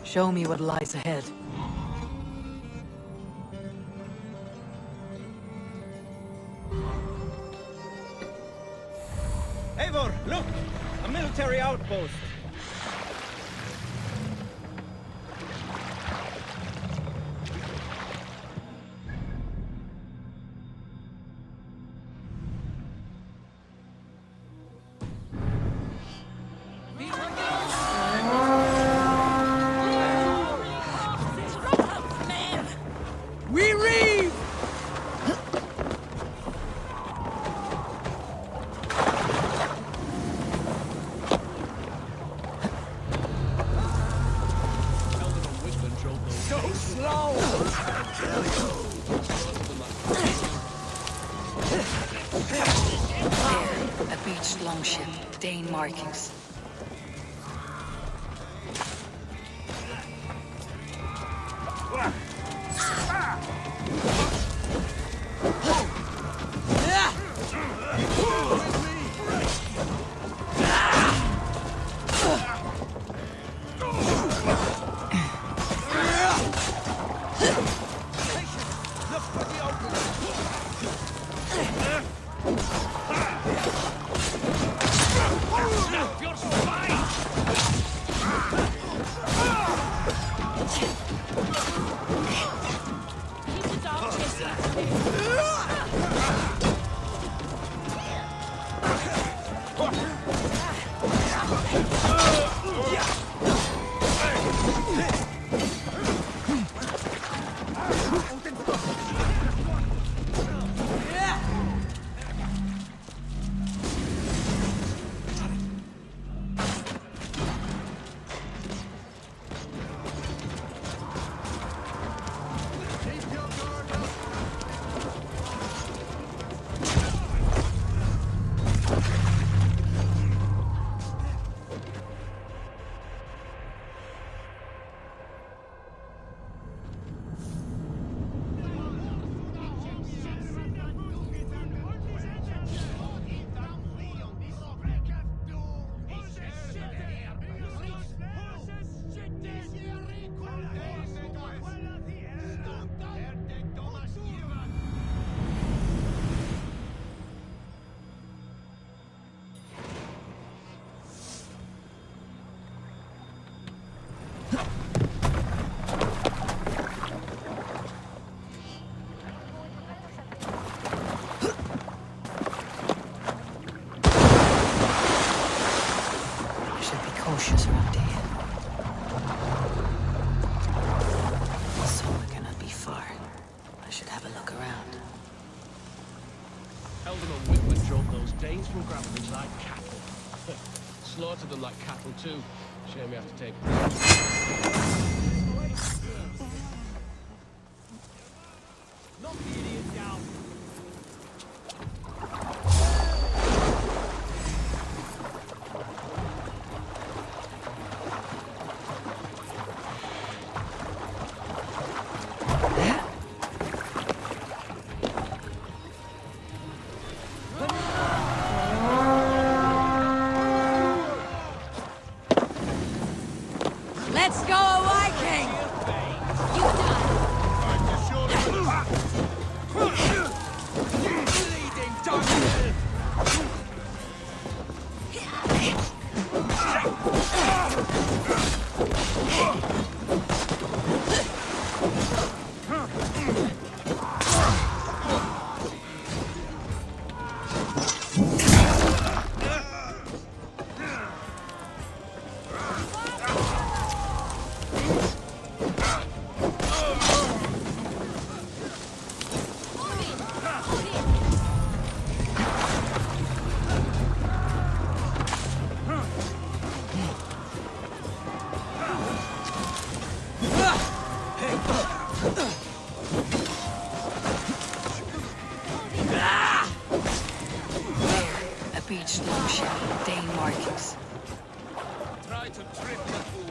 Show me what lies ahead. Eivor, look! A military outpost! We reave! So slow! There, a beached longship, Dane markings. Cautious around here. The solar cannot be far. I should have a look around. Eldon and Whitman drove those Danes from Gravelage like cattle. Slaughtered them like cattle too. Shame we have to take Knock the idiot down. Let's go, Viking! Bleeding dog! A beached longship, Dane markings. Try to trip the fool.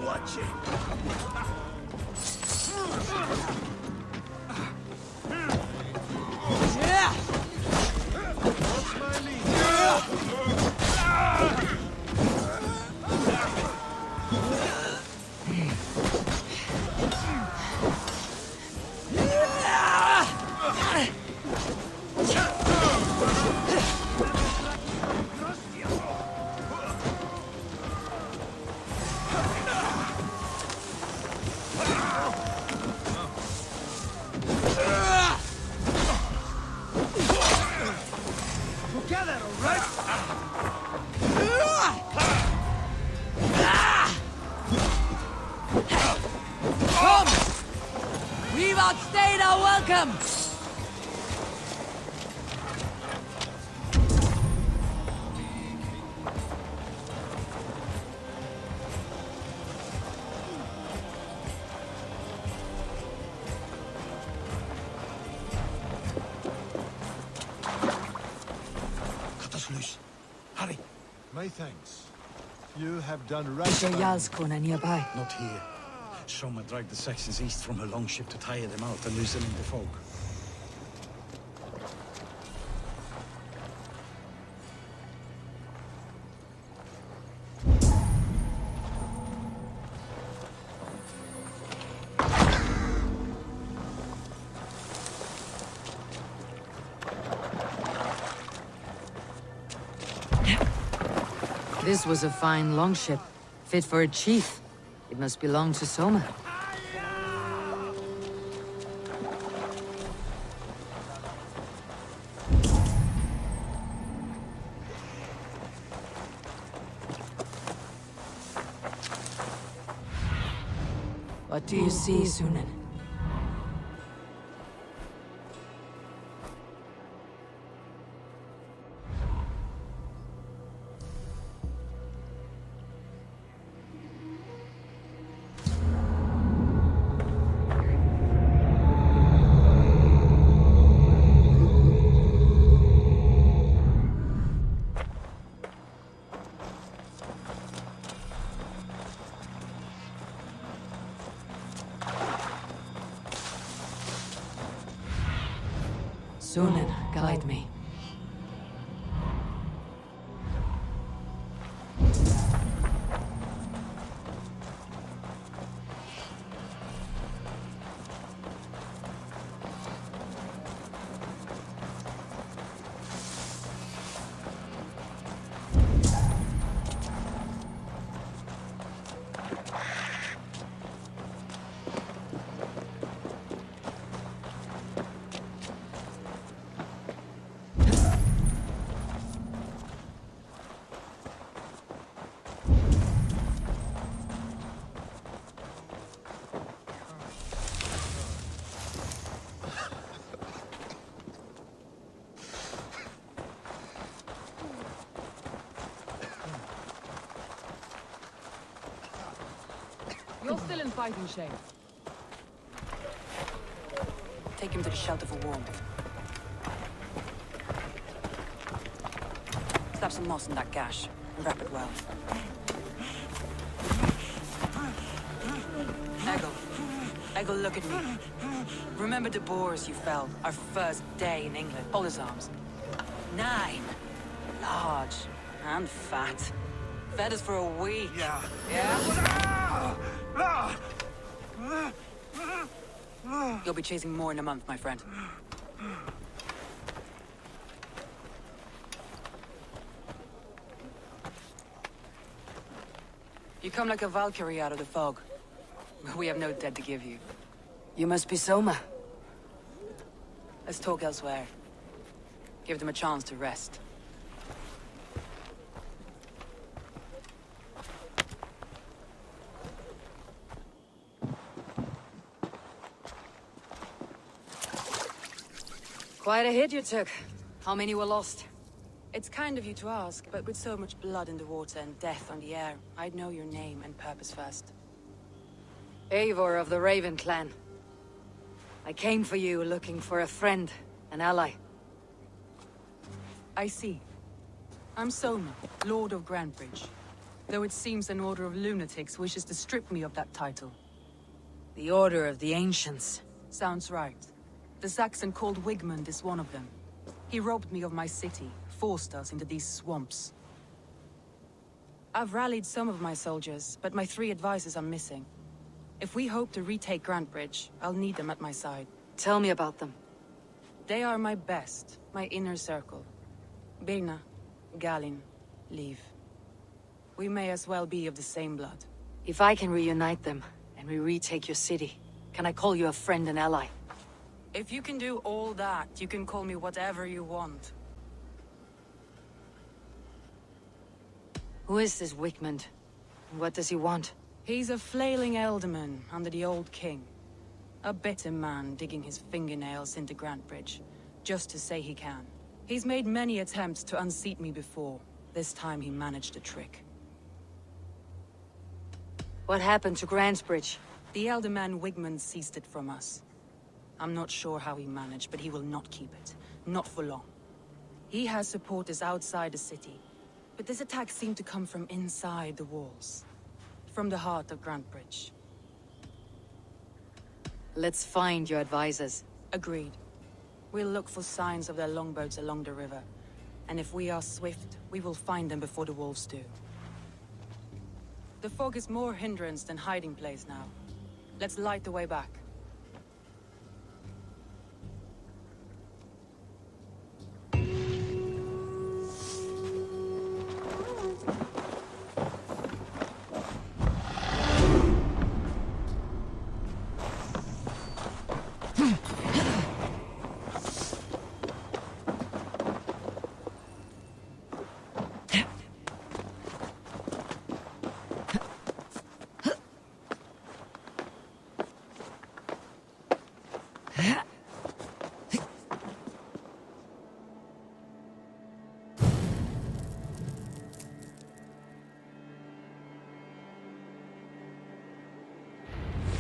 watching. What's my lead? Together, all right? Come! We've outstayed our welcome! Cut us loose. Hurry. My thanks. You have done right. Is there Jarlskona nearby? Not here. Soma dragged the Saxons east from her longship to tire them out and loosen the fog. This was a fine longship, fit for a chief. It must belong to Soma. What do you see, Sunan? Sunan, guide me. You're still in fighting shape. Take him to the shelter for warmth. Slap some moss in that gash and wrap it well. Eggle, look at me. Remember the boars you felled our first day in England? Hold his arms. 9. Large and fat. Fed us for a week. Yeah? You'll be chasing more in a month, my friend. You come like a Valkyrie out of the fog. We have no dead to give you. You must be Soma. Let's talk elsewhere. Give them a chance to rest. Quite a hit you took. How many were lost? It's kind of you to ask, but with so much blood in the water and death on the air, I'd know your name and purpose first. Eivor of the Raven clan. I came for you looking for a friend, an ally. I see. I'm Soma, Lord of Grandbridge. Though it seems an order of lunatics wishes to strip me of that title. The Order of the Ancients. Sounds right. The Saxon called Wigmund is one of them. He robbed me of my city, forced us into these swamps. I've rallied some of my soldiers, but my 3 advisors are missing. If we hope to retake Grantebridge, I'll need them at my side. Tell me about them. They are my best, my inner circle. Birna, Galin, Liv. We may as well be of the same blood. If I can reunite them, and we retake your city, can I call you a friend and ally? If you can do all that, you can call me whatever you want. Who is this Wigmund? And what does he want? He's a flailing elderman under the old king. A bitter man digging his fingernails into Grantebridge, just to say he can. He's made many attempts to unseat me before. This time he managed a trick. What happened to Grantebridge? The elderman Wigmund seized it from us. I'm not sure how he managed, but he will not keep it. Not for long. He has supporters outside the city, but this attack seemed to come from inside the walls. From the heart of Grantebridge. Let's find your advisors. Agreed. We'll look for signs of their longboats along the river. And if we are swift, we will find them before the wolves do. The fog is more hindrance than hiding place now. Let's light the way back.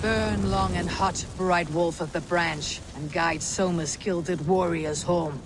Burn long and hot, bright wolf of the branch, and guide Soma's gilded warriors home.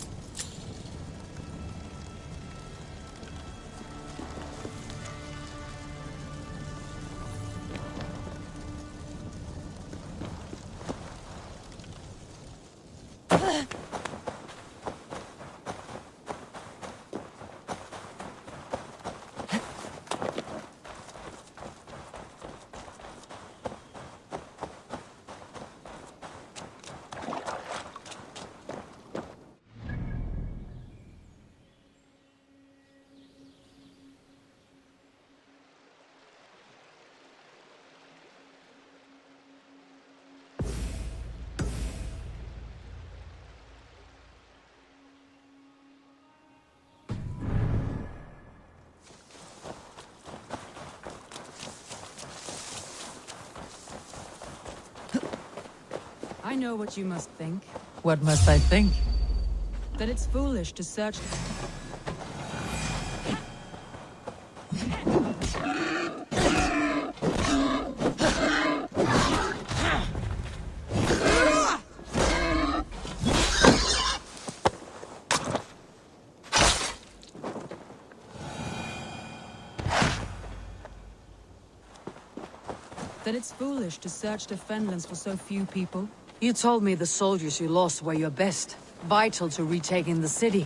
I know what you must think. What must I think? That it's foolish to search... That it's foolish to search the Fenlands for so few people. You told me the soldiers you lost were your best, vital to retaking the city.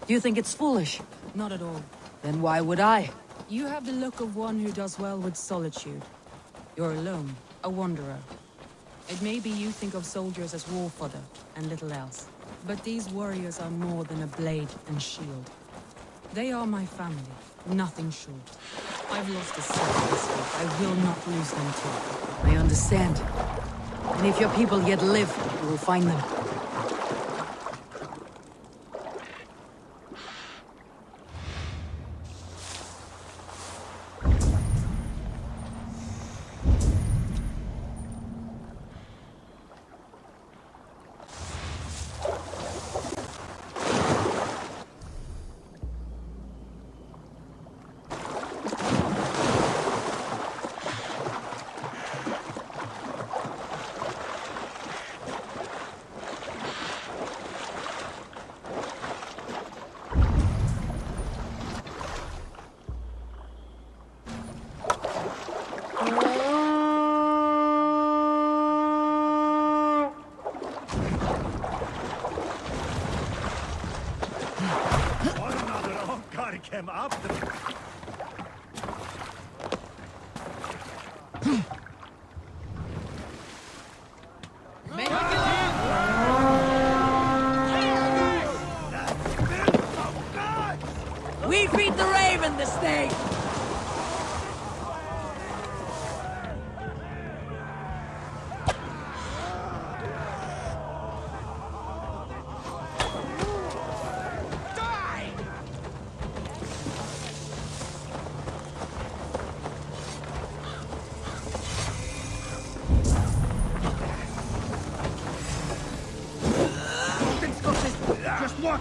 Do you think it's foolish? Not at all. Then why would I? You have the look of one who does well with solitude. You're alone, a wanderer. It may be you think of soldiers as war fodder and little else. But these warriors are more than a blade and shield. They are my family, nothing short. I've lost a son this week. I will not lose them too. I understand. And if your people yet live, you will find them. him up the... We feed the raven the steak! Just watch!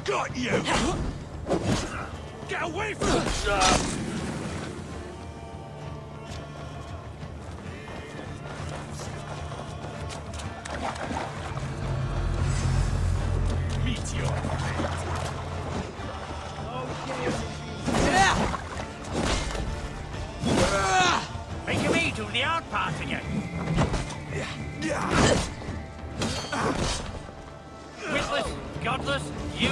Got you! Get away from him! Making me do the hard part again. Witless, godless, you.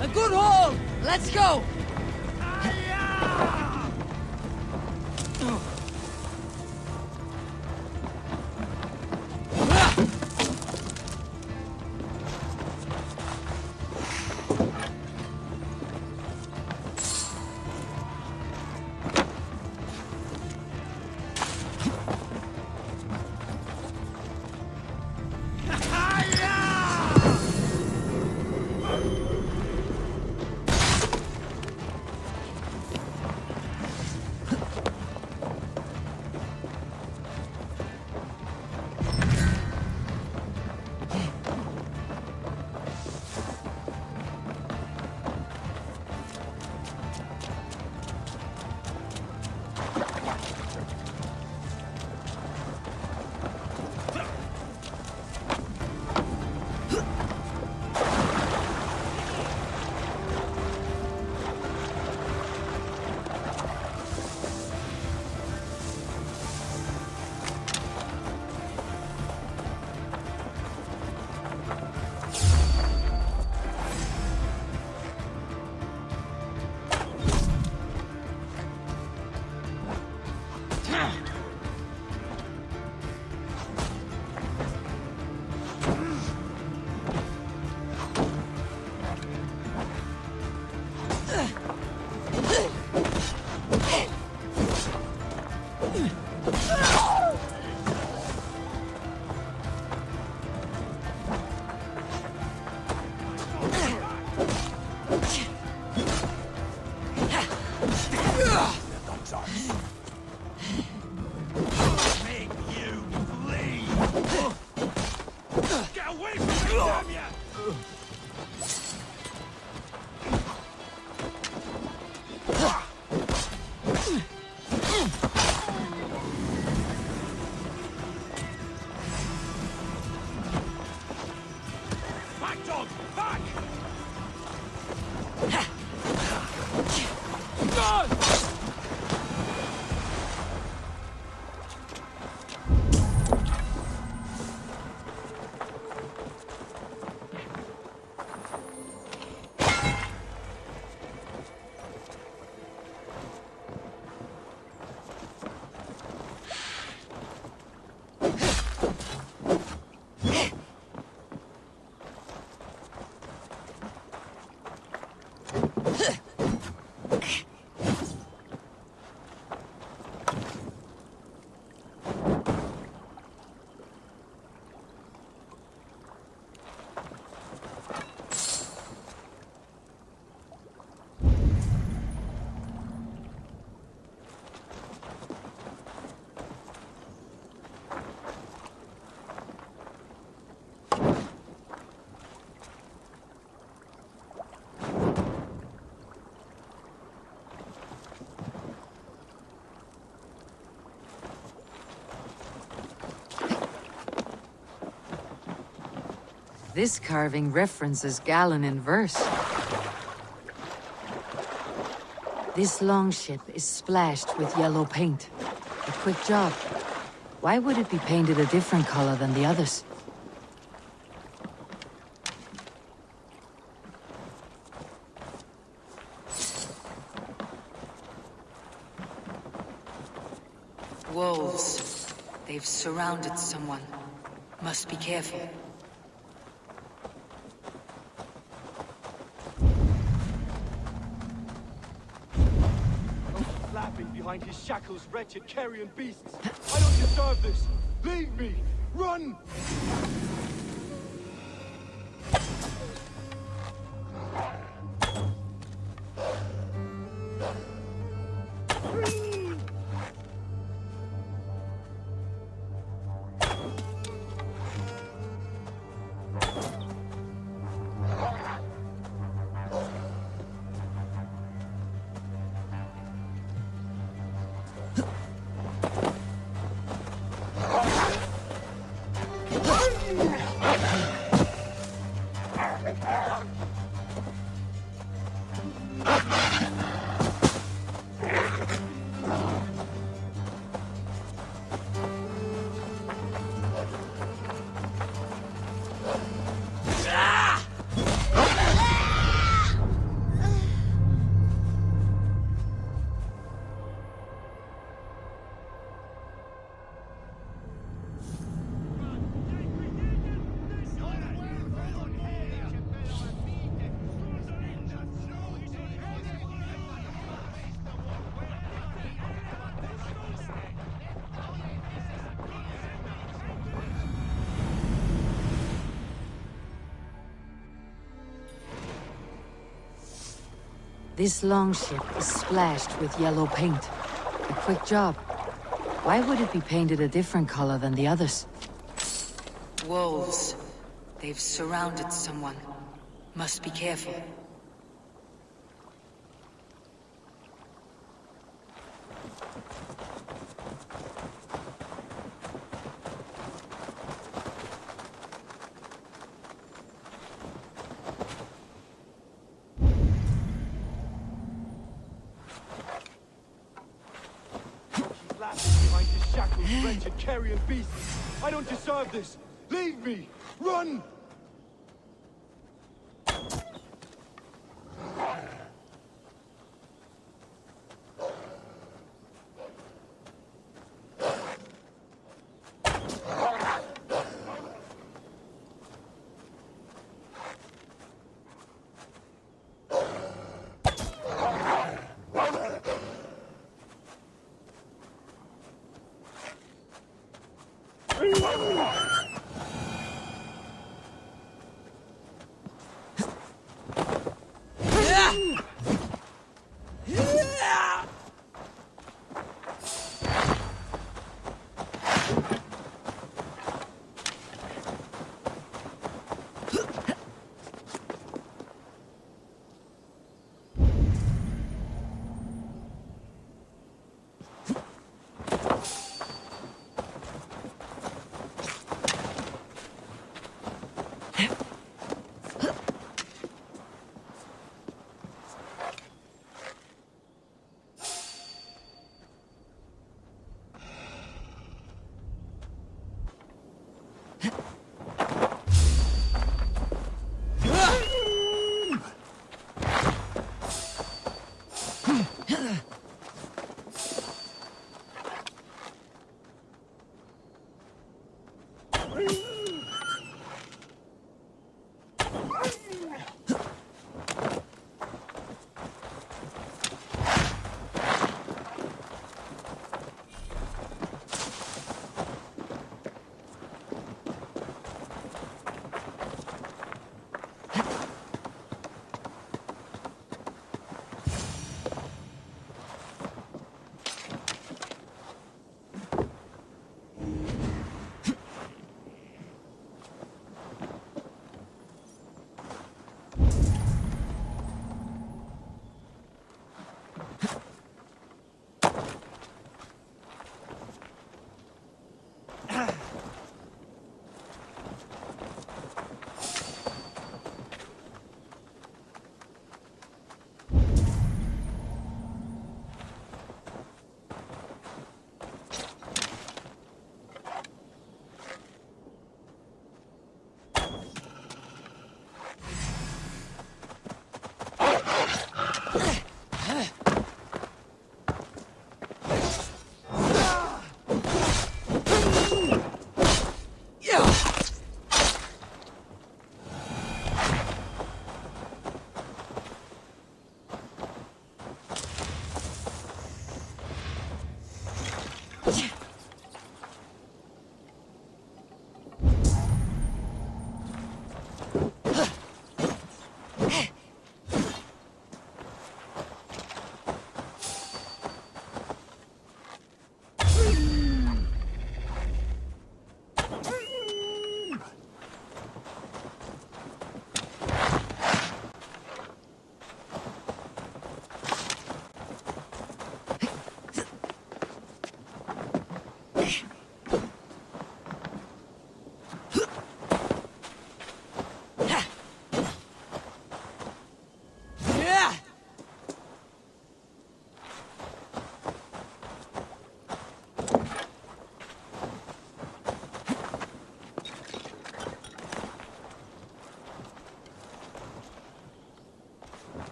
A good haul! Let's go! This carving references Galen in verse. This longship is splashed with yellow paint. A quick job. Why would it be painted a different color than the others? Wolves. They've surrounded someone. Must be careful. Flapping behind his shackles, wretched carrion beasts. I don't deserve this. Leave me! Run! This longship is splashed with yellow paint. A quick job. Why would it be painted a different color than the others? Wolves. They've surrounded someone. Must be careful. Behind his shackles, wretched carrion beasts. I don't deserve this. Leave me! Run!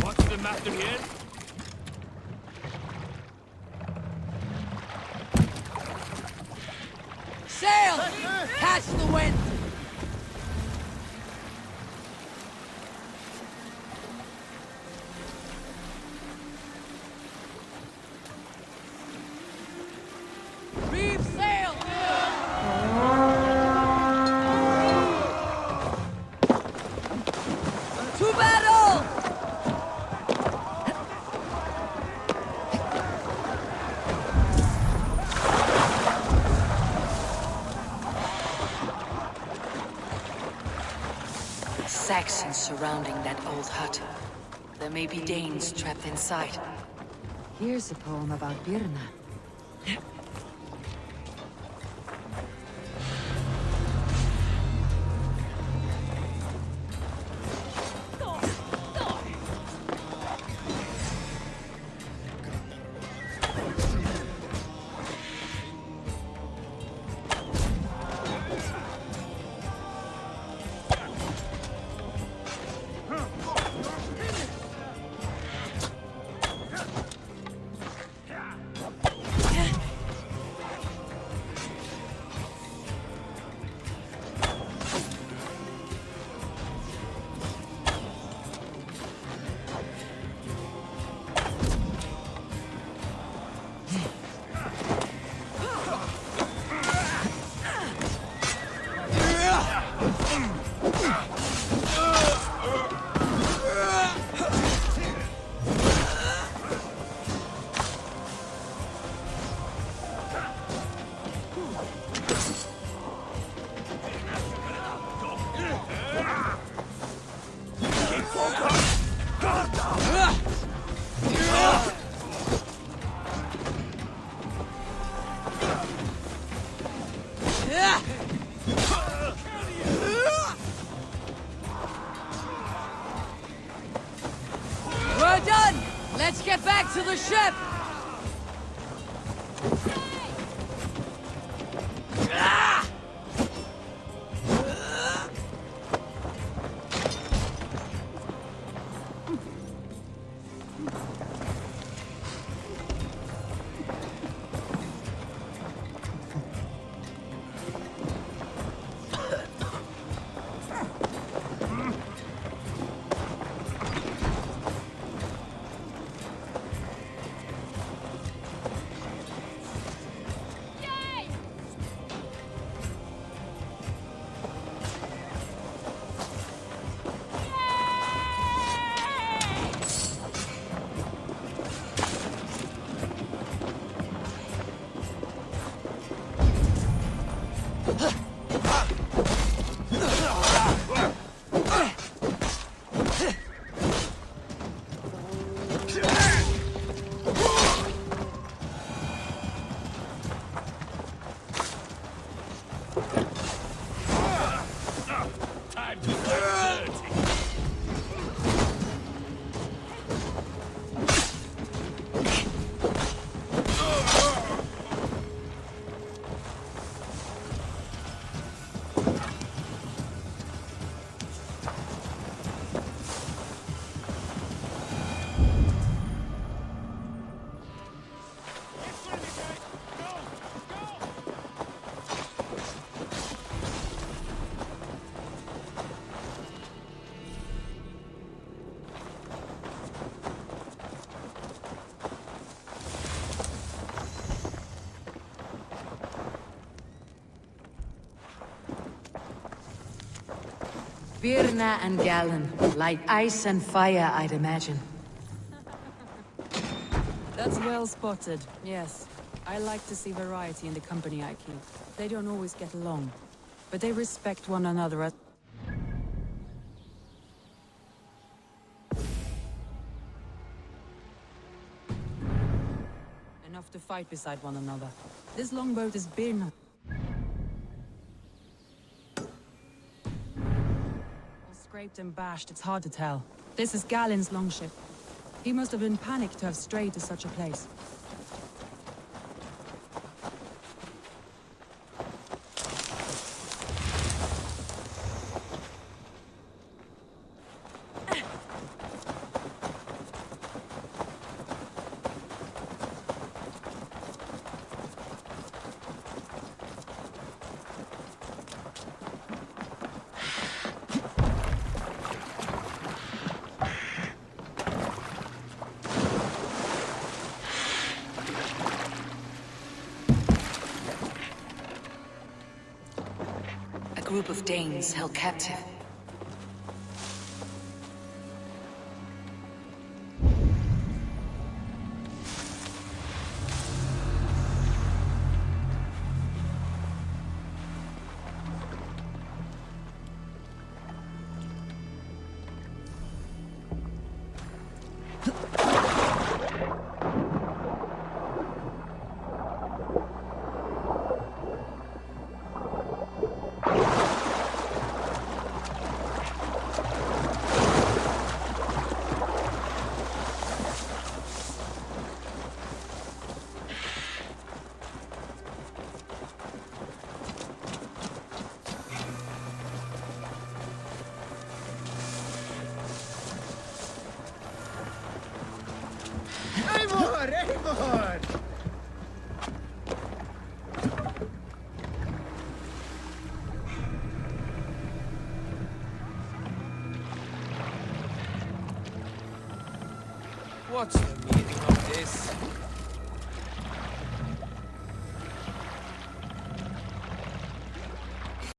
What's the matter here? Sail! Catch the wind! Reef sail! To battle! Saxons surrounding that old hut. There may be Danes trapped inside. Here's a poem about Birna. We're done! Let's get back to the ship! Birna and Galen, like ice and fire, I'd imagine. That's well spotted, yes. I like to see variety in the company I keep. They don't always get along, but they respect one another as... Enough to fight beside one another. This longboat is Birna. All scraped and bashed, it's hard to tell. This is Galen's longship. He must have been panicked to have strayed to such a place. A group of Danes held captive. Eivor! Eivor! What's the meaning of this?